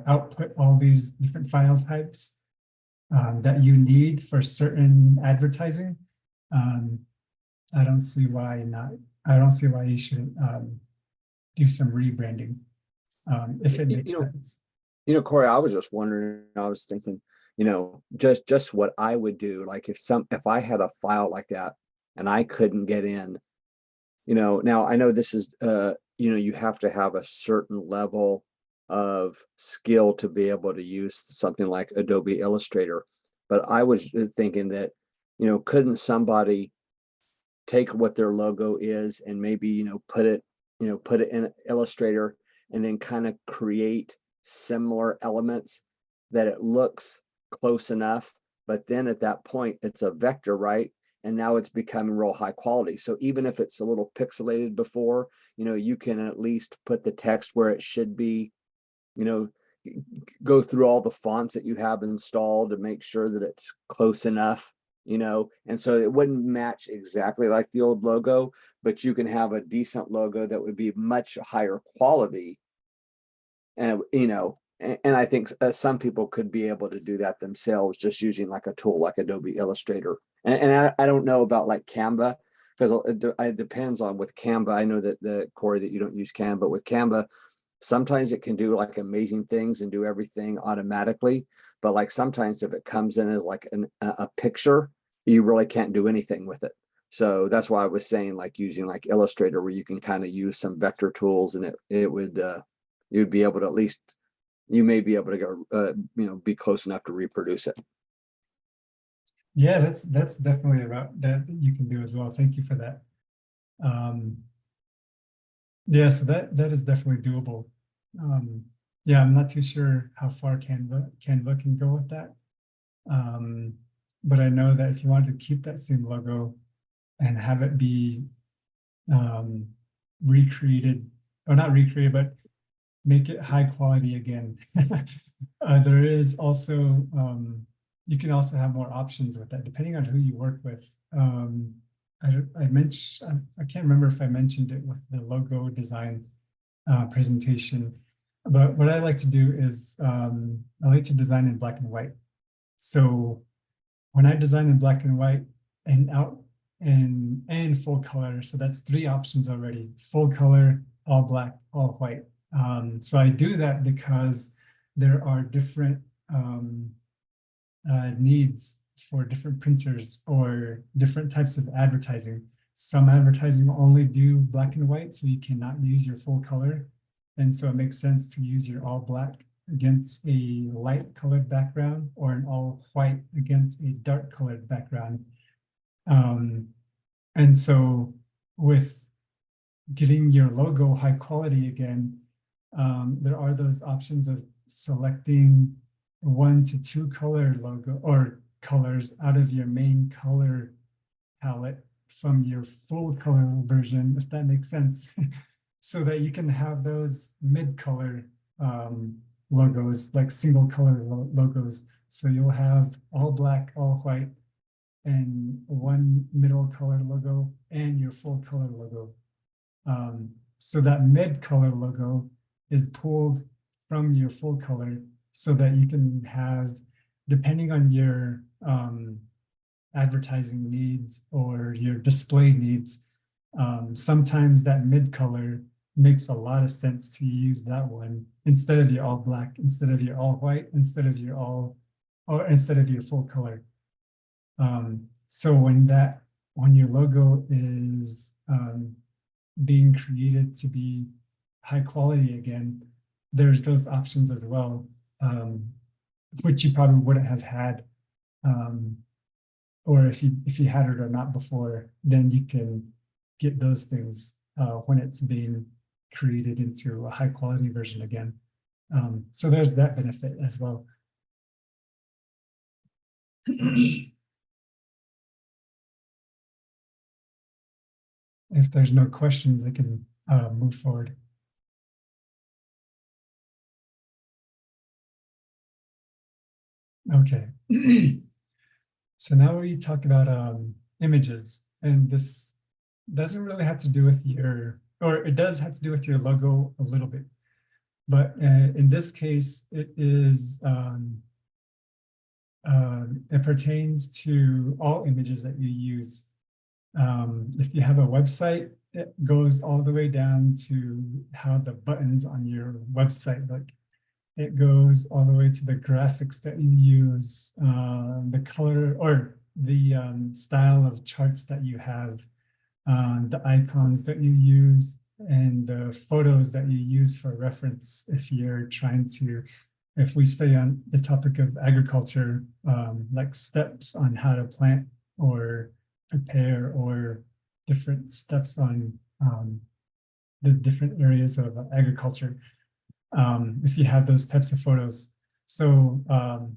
output all these different file types that you need for certain advertising, I don't see why not. I don't see why you shouldn't do some rebranding if it makes sense. Corey, I was just wondering. I was thinking, just what I would do. Like if I had a file like that and I couldn't get in, now I know this is, you have to have a certain level of skill to be able to use something like Adobe Illustrator. But I was thinking that, couldn't somebody take what their logo is and maybe, put it in Illustrator and then kind of create similar elements that it looks close enough, but then at that point it's a vector, right? And now it's becoming real high quality. So even if it's a little pixelated before, you can at least put the text where it should be, go through all the fonts that you have installed to make sure that it's close enough, and so it wouldn't match exactly like the old logo, but you can have a decent logo that would be much higher quality. And, and I think some people could be able to do that themselves just using like a tool like Adobe Illustrator. And I don't know about like Canva, because it depends on with Canva. I know that Corey, that you don't use Canva, but with Canva, sometimes it can do like amazing things and do everything automatically. But like sometimes if it comes in as like a picture, you really can't do anything with it. So that's why I was saying like using like Illustrator, where you can kind of use some vector tools, and it would you'd be able to at least, you may be able to go be close enough to reproduce it. Yeah, that's definitely a route that you can do as well. Thank you for that. Yeah, so that is definitely doable. Yeah, I'm not too sure how far Canva can go with that. But I know that if you wanted to keep that same logo and have it be recreated, or not recreated, but make it high quality again. There is also, you can also have more options with that, depending on who you work with. I mentioned, I can't remember if I mentioned it with the logo design presentation, but what I like to do is I like to design in black and white. So when I design in black and white and and full color, so that's 3 options already: full color, all black, all white. So I do that because there are different needs for different printers or different types of advertising. Some advertising only do black and white, so you cannot use your full color. And so it makes sense to use your all black against a light colored background, or an all white against a dark colored background. And so with getting your logo high quality again, there are those options of selecting 1 to 2 color logo or colors out of your main color palette from your full color version, if that makes sense, so that you can have those mid-color logos, like single color logos. So you'll have all black, all white, and 1 middle color logo and your full color logo. So that mid color logo is pulled from your full color so that you can have, depending on your advertising needs or your display needs, sometimes that mid color makes a lot of sense to use that one instead of your all black, instead of your all white, instead of your full color. So when your logo is being created to be high quality again, there's those options as well, which you probably wouldn't have had, or if you had it or not before, then you can get those things when it's being created into a high quality version again. So there's that benefit as well. If there's no questions, I can move forward. Okay. So now we talk about images, and this doesn't really have to do with or it does have to do with your logo a little bit, but in this case, it pertains to all images that you use. If you have a website, it goes all the way down to how the buttons on your website look. It goes all the way to the graphics that you use, the color or the style of charts that you have, the icons that you use, and the photos that you use for reference. If we stay on the topic of agriculture, like steps on how to plant or prepare, or different steps on the different areas of agriculture, if you have those types of photos. So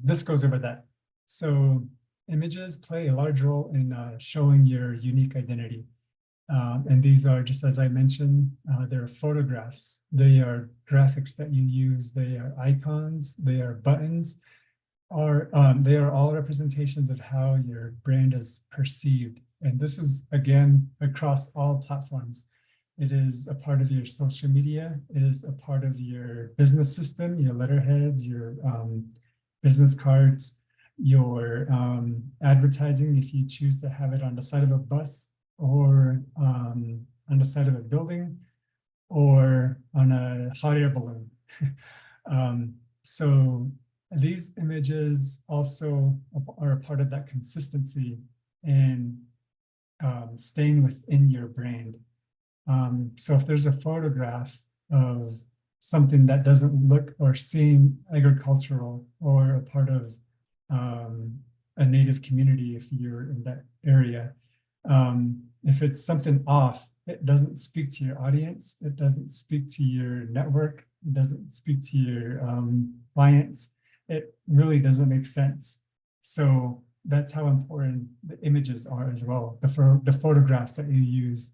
this goes over that. So images play a large role in showing your unique identity. And these are, just as I mentioned, they're photographs, they are graphics that you use, they are icons, they are buttons, or they are all representations of how your brand is perceived. And this is, again, across all platforms. It is a part of your social media, it is a part of your business system, your letterheads, your business cards, your advertising, if you choose to have it on the side of a bus, or on the side of a building, or on a hot air balloon. So these images also are a part of that consistency and staying within your brand. So if there's a photograph of something that doesn't look or seem agricultural, or a part of a native community, if you're in that area, if it's something off, it doesn't speak to your audience, it doesn't speak to your network, it doesn't speak to your clients, it really doesn't make sense. So that's how important the images are as well, the photographs that you use,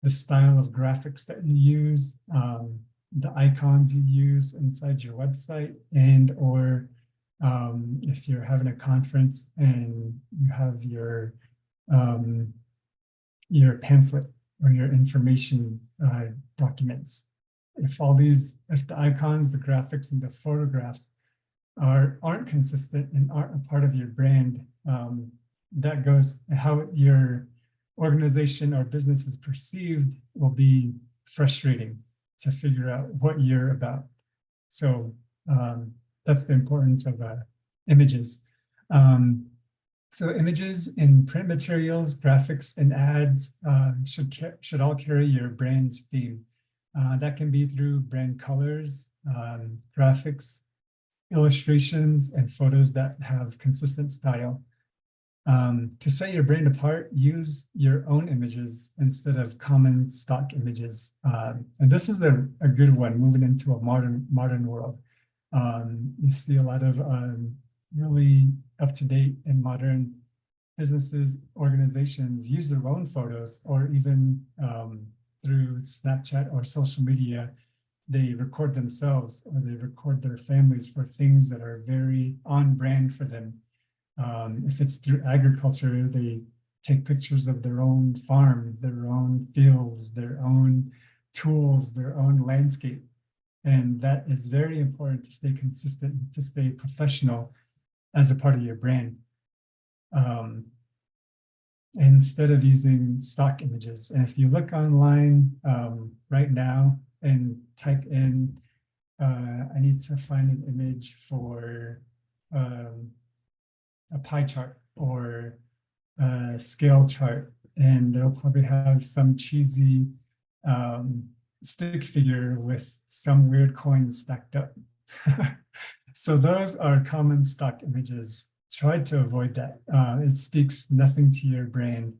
the style of graphics that you use, the icons you use inside your website, and or if you're having a conference and you have your pamphlet or your information documents. If the icons, the graphics, and the photographs aren't consistent and aren't a part of your brand, that goes how your organization or business is perceived will be frustrating to figure out what you're about. So that's the importance of images. So images in print materials, graphics, and ads should all carry your brand's theme. That can be through brand colors, graphics, illustrations, and photos that have consistent style. To set your brand apart, use your own images instead of common stock images. And this is a good one moving into a modern world. You see a lot of really up-to-date and modern businesses, organizations use their own photos, or even through Snapchat or social media, they record themselves or they record their families for things that are very on brand for them. If it's through agriculture, they take pictures of their own farm, their own fields, their own tools, their own landscape. And that is very important to stay consistent, to stay professional as a part of your brand. Instead of using stock images. And if you look online right now and type in, I need to find an image for a pie chart or a scale chart, and they'll probably have some cheesy stick figure with some weird coins stacked up. So those are common stock images. Try to avoid that. It speaks nothing to your brand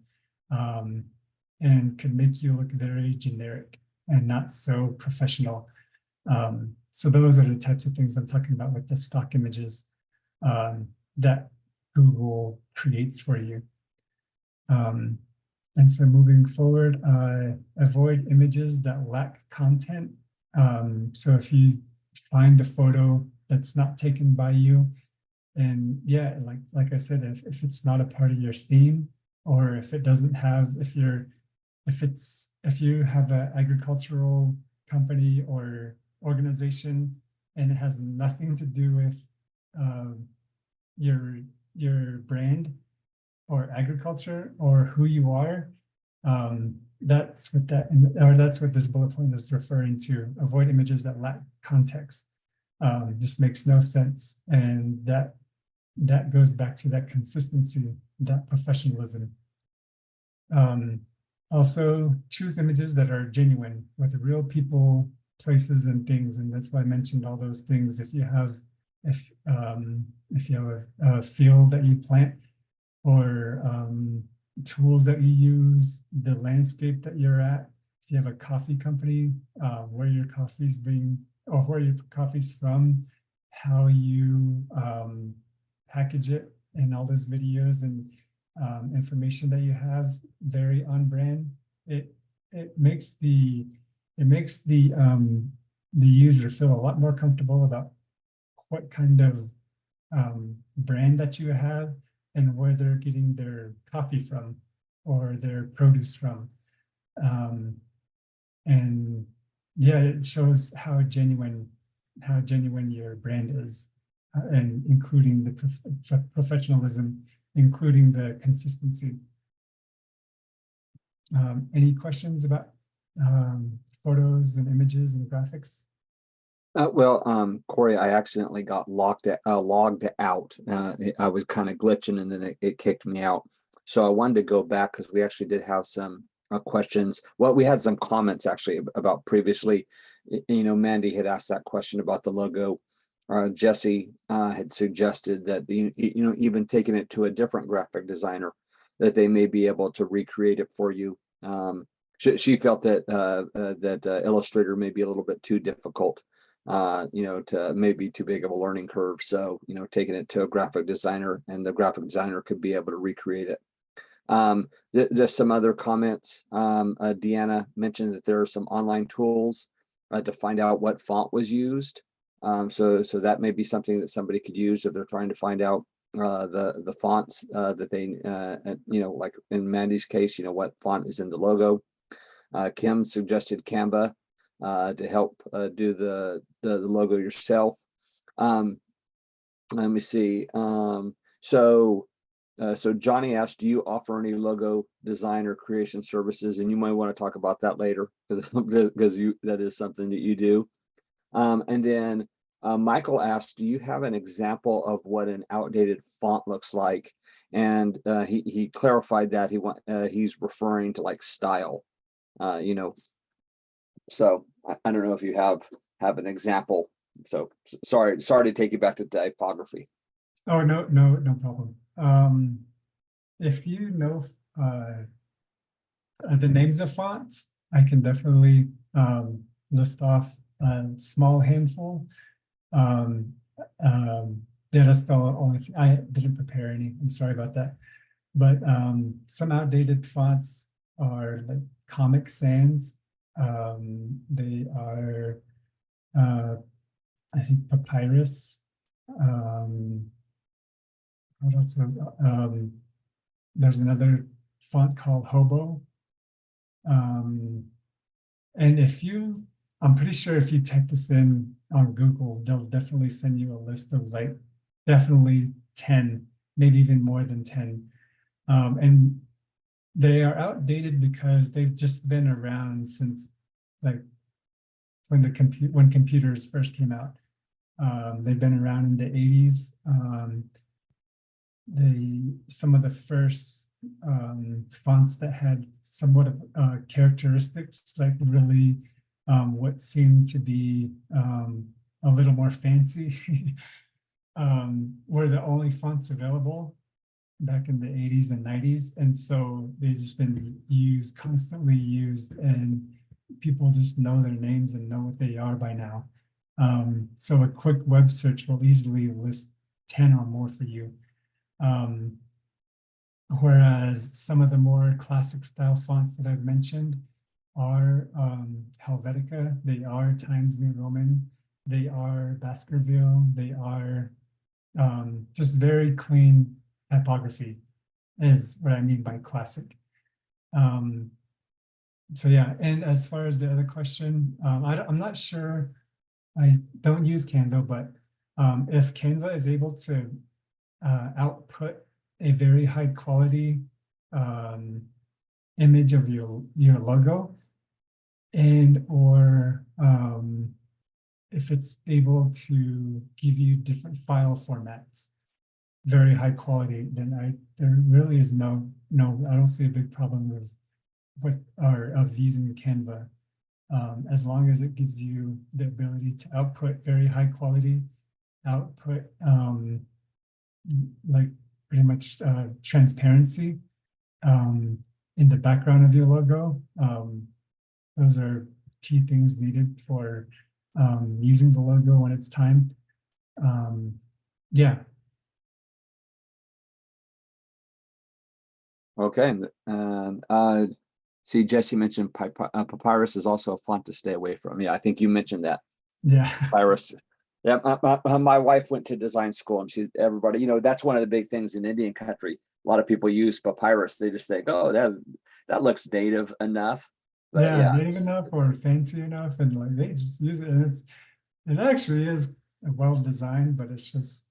and can make you look very generic and not so professional. So those are the types of things I'm talking about with the stock images that Google creates for you. And so moving forward, avoid images that lack content. So if you find a photo that's not taken by you, and yeah, like I said, if it's not a part of your theme, or if it doesn't have, if you have an agricultural company or organization and it has nothing to do with your brand or agriculture or who you are, that's what this bullet point is referring to. Avoid images that lack context. Just makes no sense, and that goes back to that consistency, that professionalism. Also, choose images that are genuine with real people, places, and things, and that's why I mentioned all those things. If you have a field that you plant, or tools that you use, the landscape that you're at. If you have a coffee company, where your coffee's or where your coffee's from, how you package it, and all those videos and information that you have, very on brand. It makes the user feel a lot more comfortable about what kind of brand that you have and where they're getting their coffee from or their produce from. And yeah, it shows how genuine your brand is, and including the professionalism, including the consistency. Any questions about photos and images and graphics? Corey, I accidentally got logged out. I was kind of glitching, and then it kicked me out. So I wanted to go back because we actually did have some questions. Well, we had some comments actually about previously. You know, Mandy had asked that question about the logo. Jesse had suggested that even taking it to a different graphic designer, that they may be able to recreate it for you. She felt that Illustrator may be a little bit too difficult. To maybe too big of a learning curve. So, taking it to a graphic designer, and the graphic designer could be able to recreate it. Just some other comments. Deanna mentioned that there are some online tools to find out what font was used. So that may be something that somebody could use if they're trying to find out the fonts that they, like in Mandy's case, what font is in the logo. Kim suggested Canva to help do the logo yourself. Let me see. So Johnny asked, do you offer any logo design or creation services? And you might want to talk about that later, because that is something that you do. And then Michael asked, do you have an example of what an outdated font looks like? And he clarified that he's referring to like style, So I don't know if you have an example. So sorry to take you back to typography. Oh, no problem. If you know the names of fonts, I can definitely list off a small handful. Yeah, that's the only thing. I didn't prepare any. I'm sorry about that. But some outdated fonts are like Comic Sans. They are, I think, Papyrus. What else was, there's another font called Hobo. And if you I'm pretty sure if you type this in on Google, they'll definitely send you a list of like definitely 10, maybe even more than 10. And they are outdated because they've just been around since like when computers first came out. They've been around in the 80s. Some of the first fonts that had somewhat of characteristics, like really what seemed to be a little more fancy, were the only fonts available back in the 80s and 90s. And so they've just been constantly used, and people just know their names and know what they are by now. So a quick web search will easily list 10 or more for you. Whereas some of the more classic style fonts that I've mentioned are Helvetica, they are Times New Roman, they are Baskerville, they are just very clean typography is what I mean by classic. So yeah, and as far as the other question, I'm not sure, I don't use Canva, but if Canva is able to output a very high quality image of your logo, and or if it's able to give you different file formats, very high quality, then there really is no, I don't see a big problem with of using Canva, as long as it gives you the ability to output very high quality output, like pretty much transparency in the background of your logo. Those are key things needed for using the logo when it's time. Yeah. Okay, and see, Jesse mentioned Papyrus is also a font to stay away from. Yeah, I think you mentioned that. Yeah. Papyrus. Yeah, my wife went to design school, and everybody, you know, that's one of the big things in Indian country. A lot of people use Papyrus. They just think, oh, that looks native enough. But yeah, yeah, native enough or fancy enough, and like they just use it, and it actually is well designed, but it's just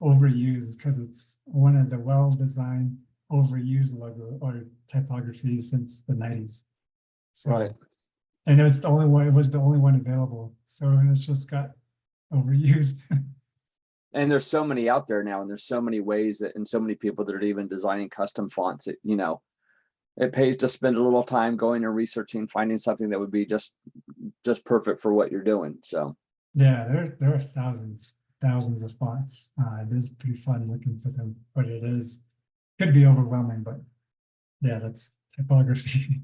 overused because it's one of the well designed, overused logo or typography since the 90s. So, right. And it's the only one, it was the only one available. So it's just got overused. And there's so many out there now, and there's so many ways that, and so many people that are even designing custom fonts. You know, it pays to spend a little time going and researching, finding something that would be just perfect for what you're doing. So yeah, there are thousands of fonts. It is pretty fun looking for them, but could be overwhelming. But yeah, that's typography.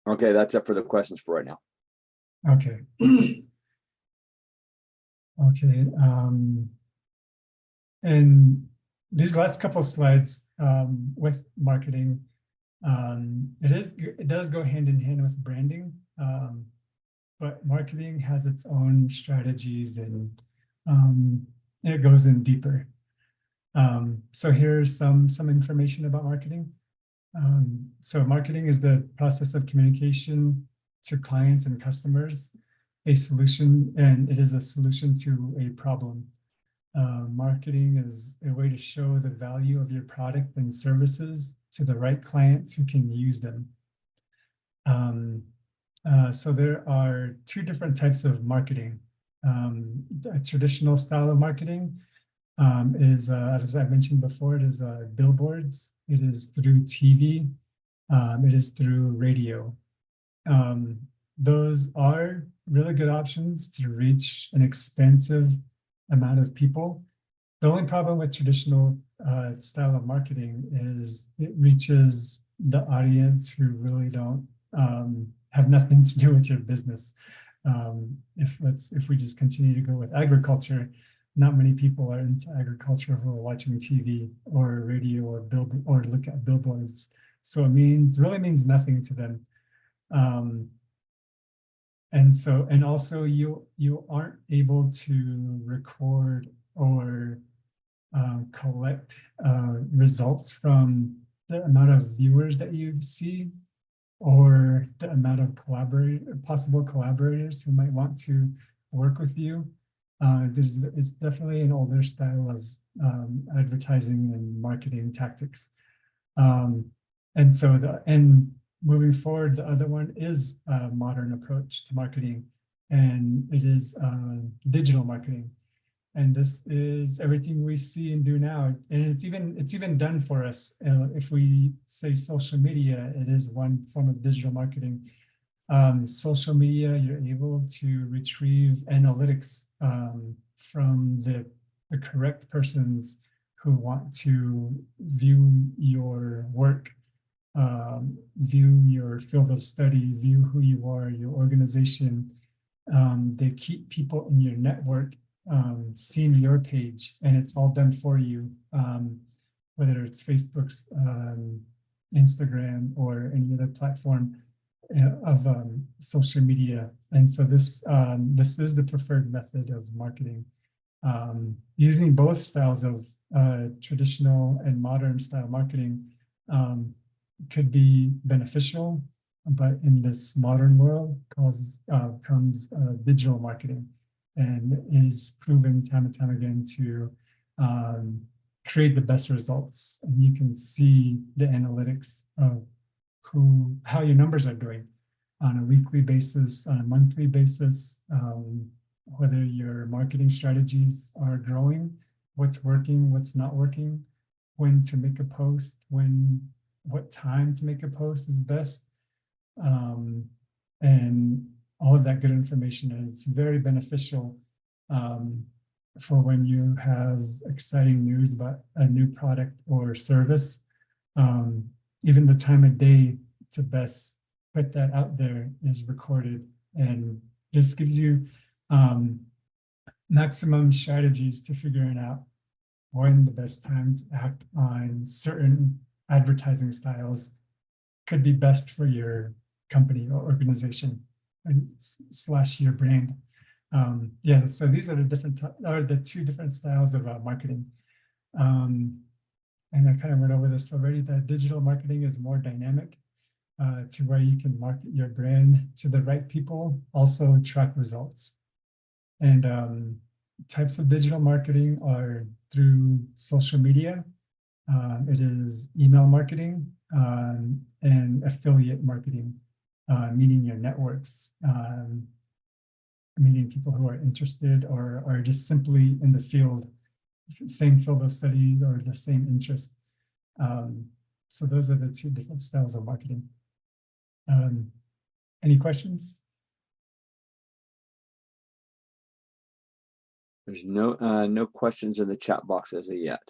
okay, that's it for the questions for right now. Okay. Okay. And these last couple of slides with marketing, it does go hand in hand with branding, but marketing has its own strategies, and it goes in deeper. So here's some information about marketing. So marketing is the process of communication to clients and customers, and it is a solution to a problem. Marketing is a way to show the value of your product and services to the right clients who can use them. So there are two different types of marketing. A traditional style of marketing is, as I mentioned before, it is billboards, it is through TV, it is through radio. Those are really good options to reach an expansive amount of people. The only problem with traditional style of marketing is it reaches the audience who really don't have nothing to do with your business. If we just continue to go with agriculture, not many people are into agriculture who are watching TV or radio or look at billboards. So it really means nothing to them. And also you aren't able to record or collect results from the amount of viewers that you see or the amount of possible collaborators who might want to work with you. It's definitely an older style of advertising and marketing tactics. And moving forward, the other one is a modern approach to marketing, and it is digital marketing. And this is everything we see and do now. And it's even done for us. If we say social media, it is one form of digital marketing. Social media, you're able to retrieve analytics from the correct persons who want to view your work, view your field of study, view who you are, your organization. They keep people in your network seeing your page, and it's all done for you, whether it's Facebook's, Instagram, or any other platform of social media. And so this is the preferred method of marketing. Using both styles of traditional and modern style marketing could be beneficial, but in this modern world comes digital marketing, and is proven time and time again to create the best results. And you can see the analytics of how your numbers are doing on a weekly basis, on a monthly basis, whether your marketing strategies are growing, what's working, what's not working, when to make a post, what time to make a post is best, and all of that good information. And it's very beneficial for when you have exciting news about a new product or service. Even the time of day to best put that out there is recorded, and just gives you maximum strategies to figuring out when the best time to act on certain advertising styles could be best for your company or organization and / your brand. Yeah, so these are the two different styles of marketing. And I kind of went over this already, that digital marketing is more dynamic, to where you can market your brand to the right people, also track results. And types of digital marketing are through social media. It is email marketing and affiliate marketing, meaning your networks, meaning people who are interested or are just simply in the field, same field of study or the same interest. So those are the two different styles of marketing. Any questions? There's no questions in the chat box as of yet.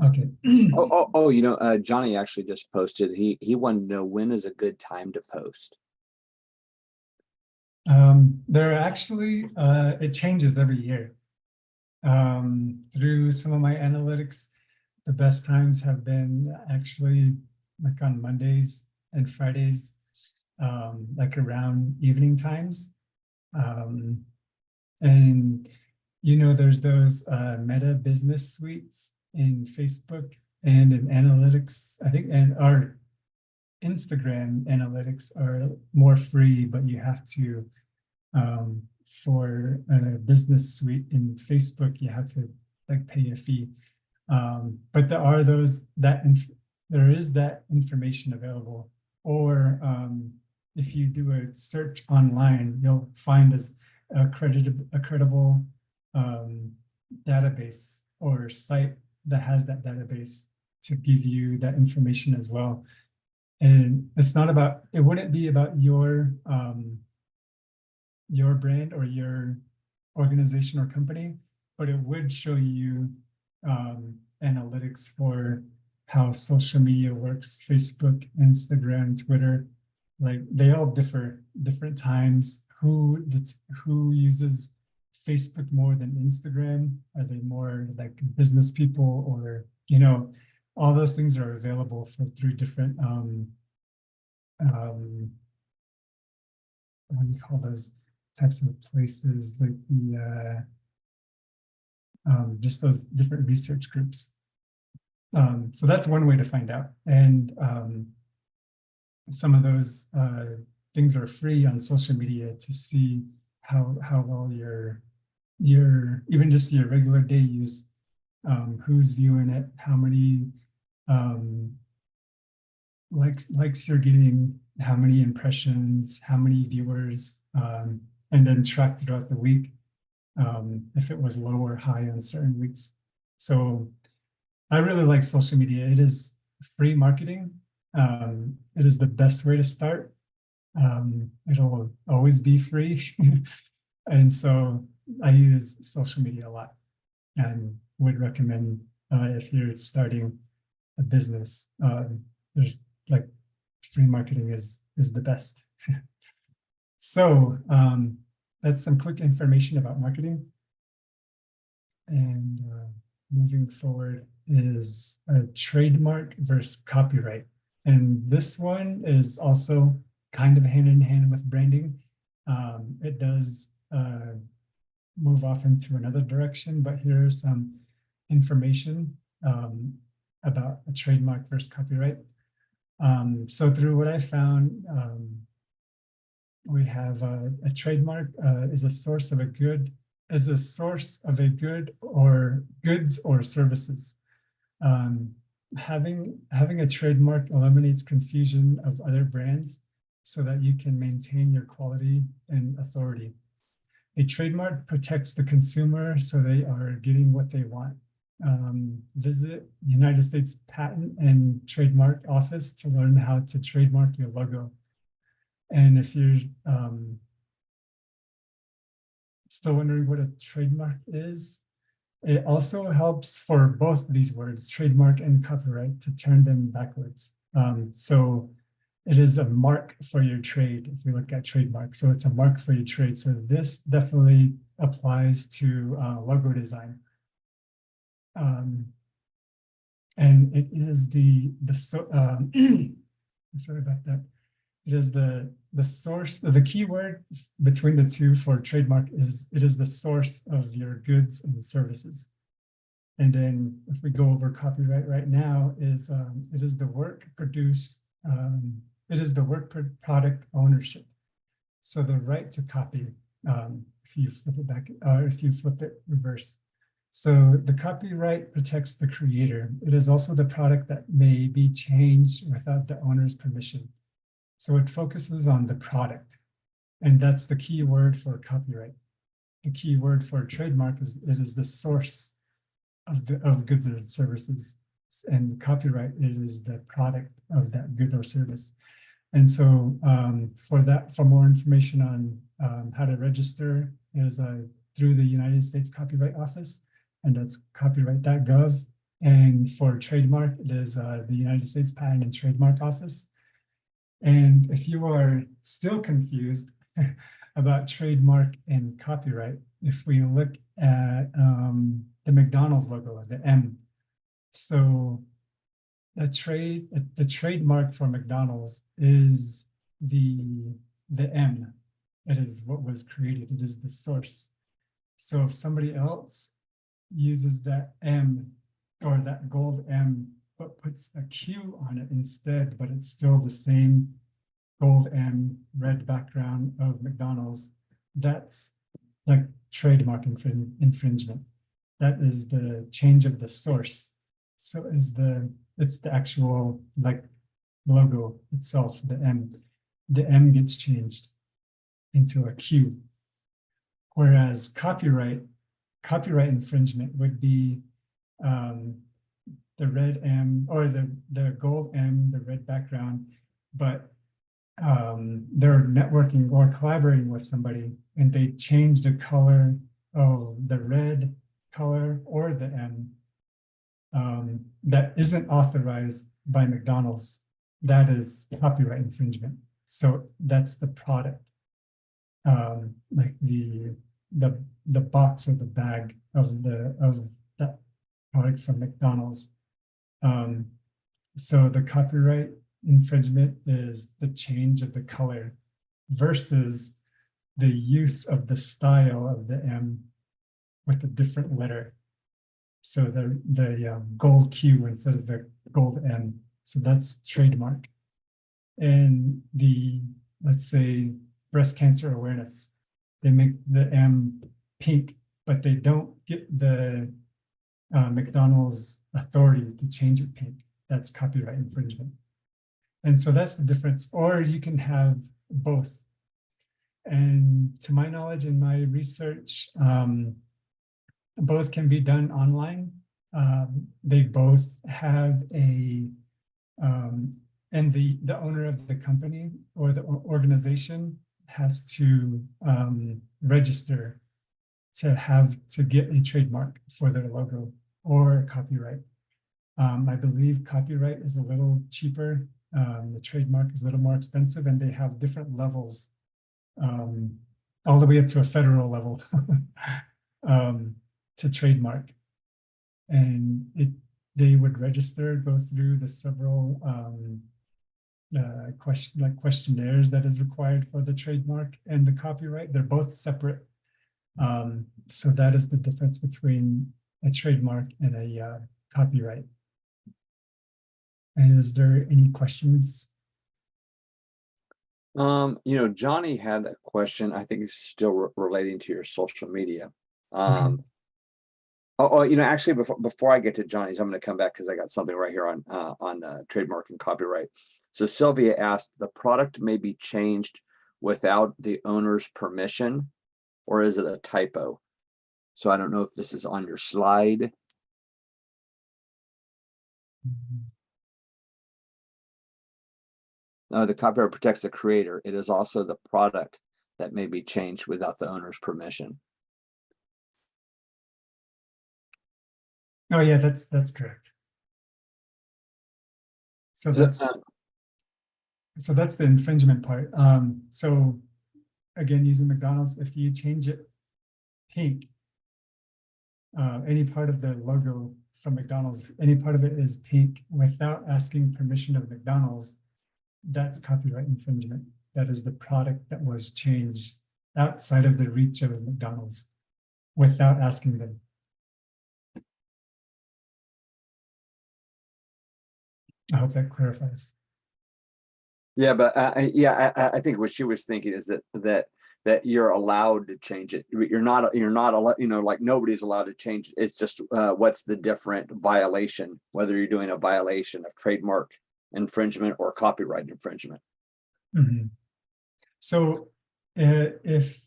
Okay. Oh, Johnny actually just posted. He wanted to know when is a good time to post. There are actually, it changes every year. Through some of my analytics, the best times have been actually like on Mondays and Fridays, like around evening times. And there's those meta business suites in Facebook and in analytics, I think, and our Instagram analytics are more free, but you have to, for a business suite in Facebook, you have to like pay a fee. But there is that information available. Or if you do a search online, you'll find a credible database or site that has that database to give you that information as well. And it wouldn't be about your brand or your organization or company, but it would show you analytics for how social media works, Facebook, Instagram, Twitter. Like they all different times. Who uses Facebook more than Instagram? Are they more like business people, or all those things are available through different what do you call those types of places, like the just those different research groups. So that's one way to find out. And some of those things are free on social media to see how well your even just your regular day use, who's viewing it, how many likes you're getting, how many impressions, how many viewers, and then track throughout the week if it was low or high on certain weeks. So I really like social media. It is free marketing. It is the best way to start. It'll always be free. And so I use social media a lot and would recommend if you're starting a business, there's like free marketing is the best. So that's some quick information about marketing. And moving forward is a trademark versus copyright. And this one is also kind of hand in hand with branding. It does move off into another direction, but here's some information about a trademark versus copyright. So through what I found, we have a trademark is a source of a good, or goods or services. Having a trademark eliminates confusion of other brands so that you can maintain your quality and authority. A trademark protects the consumer so they are getting what they want. Visit United States Patent and Trademark Office to learn how to trademark your logo. And if you're still wondering what a trademark is, it also helps for both these words, trademark and copyright, to turn them backwards. So it is a mark for your trade if we look at trademark. So it's a mark for your trade. So this definitely applies to logo design. And it is sorry about that. It is the source, the keyword between the two for trademark is, it is the source of your goods and services. And then if we go over copyright right now, is it is the work produced, it is the work product ownership. So the right to copy, if you flip it back, or if you flip it reverse. So the copyright protects the creator. It is also the product that may be changed without the owner's permission. So it focuses on the product, and that's the key word for copyright. The key word for trademark is it is the source of goods or services, and copyright, it is the product of that good or service. And so for more information on how to register is through the United States Copyright Office, and that's copyright.gov. And for trademark, it is the United States Patent and Trademark Office. And if you are still confused about trademark and copyright, if we look at the McDonald's logo, the M. So the trademark for McDonald's is the M. It is what was created. It is the source. So if somebody else uses that M, or that gold M, but puts a Q on it instead, but it's still the same gold M, red background of McDonald's, that's like trademark infringement. That is the change of the source. So it's the actual like logo itself, the M. The M gets changed into a Q. Whereas copyright infringement would be the red M, or the gold M, the red background, but they're networking or collaborating with somebody and they change the color of the red color or the M that isn't authorized by McDonald's. That is copyright infringement. So that's the product, like the box or the bag of that product from McDonald's. So the copyright infringement is the change of the color versus the use of the style of the M with a different letter. So the gold Q instead of the gold M. So that's trademark. And let's say breast cancer awareness, they make the M pink, but they don't get the McDonald's authority to change it pink. That's copyright infringement. And so that's the difference. Or you can have both. And to my knowledge, in my research, both can be done online. They both have and the owner of the company or the organization has to register to get a trademark for their logo or copyright. I believe copyright is a little cheaper. The trademark is a little more expensive, and they have different levels, all the way up to a federal level to trademark. And they would register, go through the several questionnaires that is required for the trademark and the copyright. They're both separate. So that is the difference between a trademark and a copyright. And is there any questions? Johnny had a question. I think it's still relating to your social media. Okay. Actually, before I get to Johnny's, I'm going to come back because I got something right here on trademark and copyright. So Sylvia asked, the product may be changed without the owner's permission, or is it a typo? So I don't know if this is on your slide. The copyright protects the creator. It is also the product that may be changed without the owner's permission. Oh yeah, that's correct. So that's the infringement part. So again, using McDonald's, if you change it pink, any part of the logo from McDonald's, any part of it is pink without asking permission of McDonald's, that's copyright infringement. That is the product that was changed outside of the reach of McDonald's without asking them. I hope that clarifies. Yeah, but I think what she was thinking is that you're allowed to change it. You're not allowed, like nobody's allowed to change it. It's just what's the different violation, whether you're doing a violation of trademark infringement or copyright infringement. Mm-hmm. So if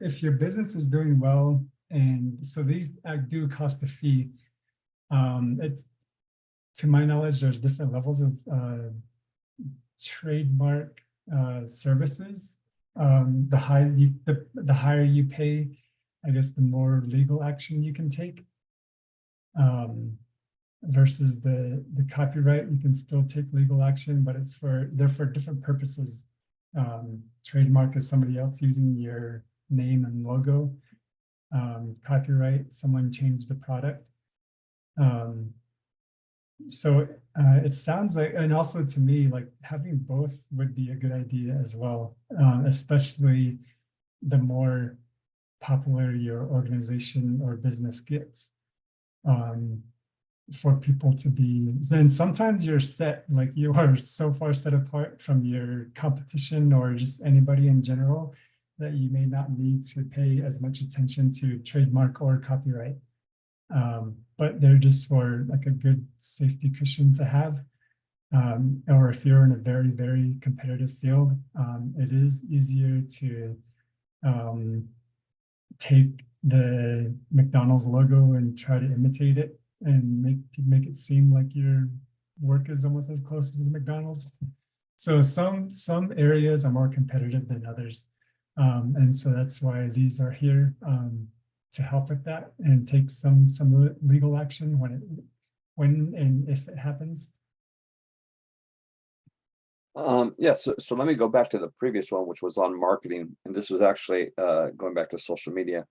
your business is doing well, and so these do cost a fee, it's, to my knowledge, there's different levels of trademark services. The higher you pay, I guess the more legal action you can take. Versus the copyright, you can still take legal action, but they're for different purposes. Trademark is somebody else using your name and logo. Copyright, someone changed the product. So it sounds like, and also to me, like having both would be a good idea as well, especially the more popular your organization or business gets. For people to be, then sometimes you're set, like you are so far set apart from your competition or just anybody in general that you may not need to pay as much attention to trademark or copyright. But they're just for like a good safety cushion to have. Or if you're in a very, very competitive field, it is easier to take the McDonald's logo and try to imitate it and make it seem like your work is almost as close as McDonald's. So some areas are more competitive than others. And so that's why these are here to help with that and take some legal action when and if it happens. So let me go back to the previous one, which was on marketing, and this was actually going back to social media.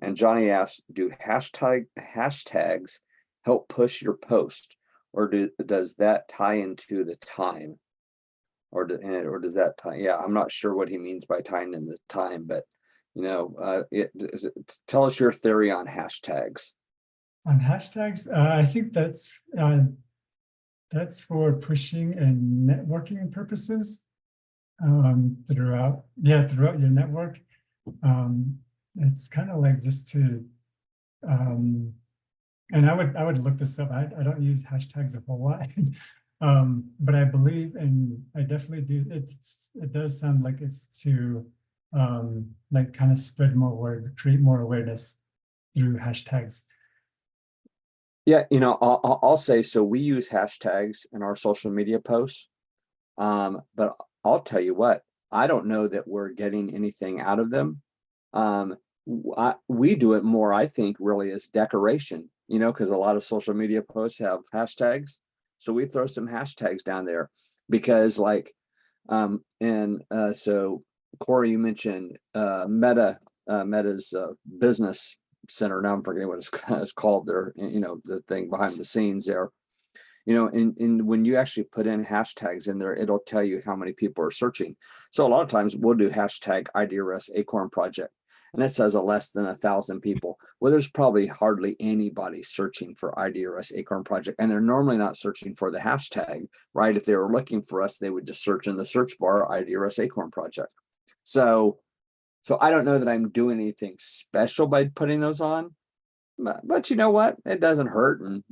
And Johnny asked, do hashtags help push your post, or does that tie into the time, or does that tie? Yeah, I'm not sure what he means by tying in the time, but tell us your theory on hashtags. On hashtags, I think that's for pushing and networking purposes throughout your network. It's kind of like just to and I would look this up. I don't use hashtags a whole lot. But I believe, and I definitely do, it does sound like it's to like kind of spread more word, create more awareness through hashtags. Yeah, I'll say, so we use hashtags in our social media posts. But I'll tell you what, I don't know that we're getting anything out of them. We do it more, I think, really as decoration, because a lot of social media posts have hashtags. So we throw some hashtags down there because so Corey, you mentioned Meta's business center. Now I'm forgetting what it's called there, the thing behind the scenes there. And when you actually put in hashtags in there, it'll tell you how many people are searching. So a lot of times we'll do hashtag IDRS Acorn Project, and it says less than 1,000 people. Well, there's probably hardly anybody searching for IDRS Acorn Project, and they're normally not searching for the hashtag, right? If they were looking for us, they would just search in the search bar IDRS Acorn Project. So I don't know that I'm doing anything special by putting those on, but you know what? It doesn't hurt, and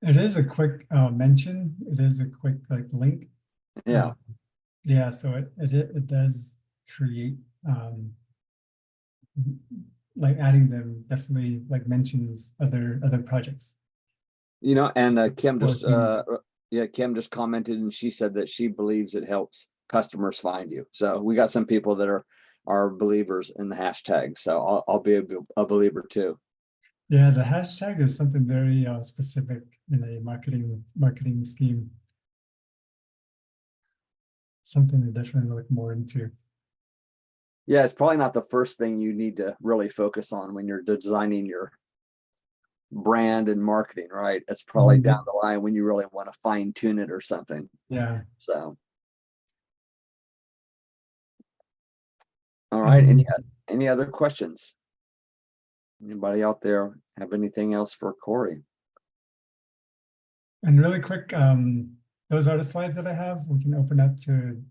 It is a quick mention. It is a quick link. yeah. Yeah, so it does create adding them definitely mentions other projects. And Kim just Or Kim just commented, and she said that she believes it helps customers find you. So we got some people that are believers in the hashtag. So I'll be a believer too. Yeah, the hashtag is something very specific in a marketing scheme. Something to definitely look more into. Yeah, it's probably not the first thing you need to really focus on when you're designing your brand and marketing, right? It's probably down the line when you really want to fine tune it or something. Yeah. So, all right. Any other questions? Anybody out there have anything else for Corey? And really quick, those are the slides that I have. We can open up to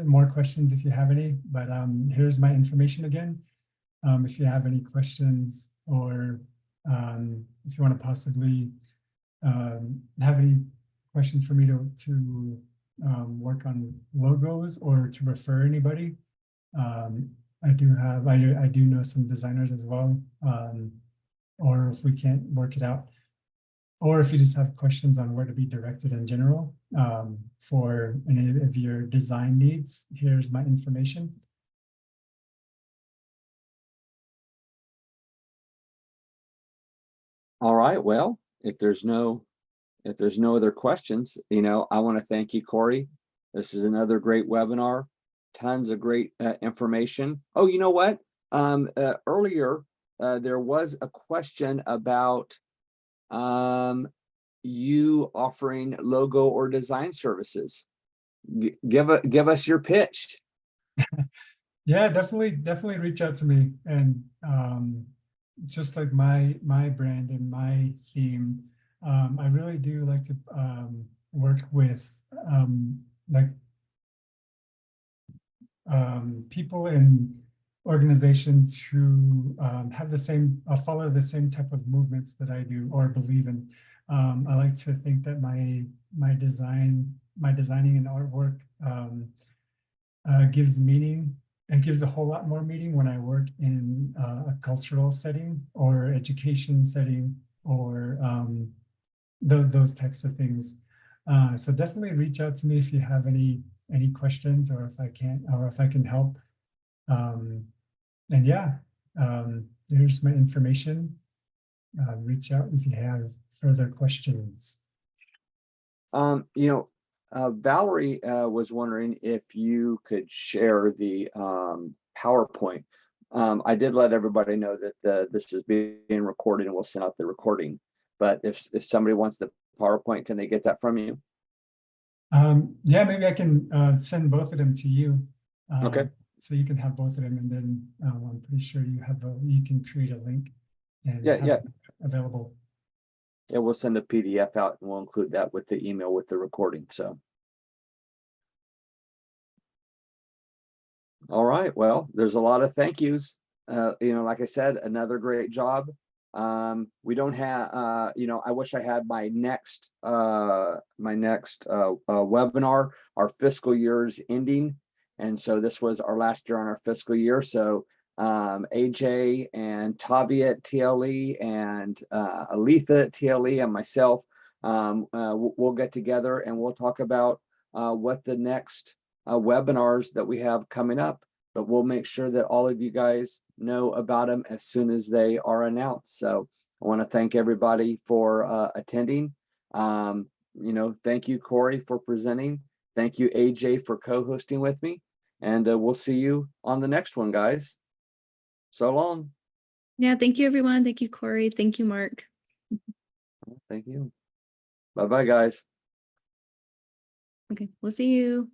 more questions if you have any, but here's my information again. If you have any questions, or if you want to possibly have any questions for me to work on logos or to refer anybody, I do know some designers as well, or if we can't work it out, or if you just have questions on where to be directed in general for any of your design needs, here's my information. All right. Well, if there's no other questions, I want to thank you, Corey. This is another great webinar. Tons of great information. Oh, you know what? Earlier, there was a question about you offering logo or design services. Give us your pitch. Yeah, definitely reach out to me. And just like my brand and my theme, I really do like to work with people and organizations who have the same, follow the same type of movements that I do or believe in. I like to think that my designing and artwork gives meaning. It gives a whole lot more meaning when I work in a cultural setting or education setting or those types of things. So definitely reach out to me if you have any questions, or if I can help. And yeah, there's my information. Reach out if you have further questions. Valerie was wondering if you could share the PowerPoint. I did let everybody know that this is being recorded and we'll send out the recording. But if somebody wants the PowerPoint, can they get that from you? Yeah, maybe I can send both of them to you. Okay. So you can have both of them, and then I'm pretty sure you can create a link and Yeah, have yeah. it available. Yeah, we'll send a PDF out and we'll include that with the email with the recording, so. All right, well, there's a lot of thank yous. Like I said, another great job. We don't have, I wish I had my next webinar. Our fiscal year is ending. And so this was our last year on our fiscal year. So AJ and Tavia at TLE and Aletha at TLE and myself, we'll get together and we'll talk about what the next webinars that we have coming up, but we'll make sure that all of you guys know about them as soon as they are announced. So I want to thank everybody for attending. Thank you, Corey, for presenting. Thank you, AJ, for co-hosting with me. And we'll see you on the next one, guys. So long. Yeah, thank you, everyone. Thank you, Corey. Thank you, Mark. Thank you. Bye-bye, guys. Okay, we'll see you.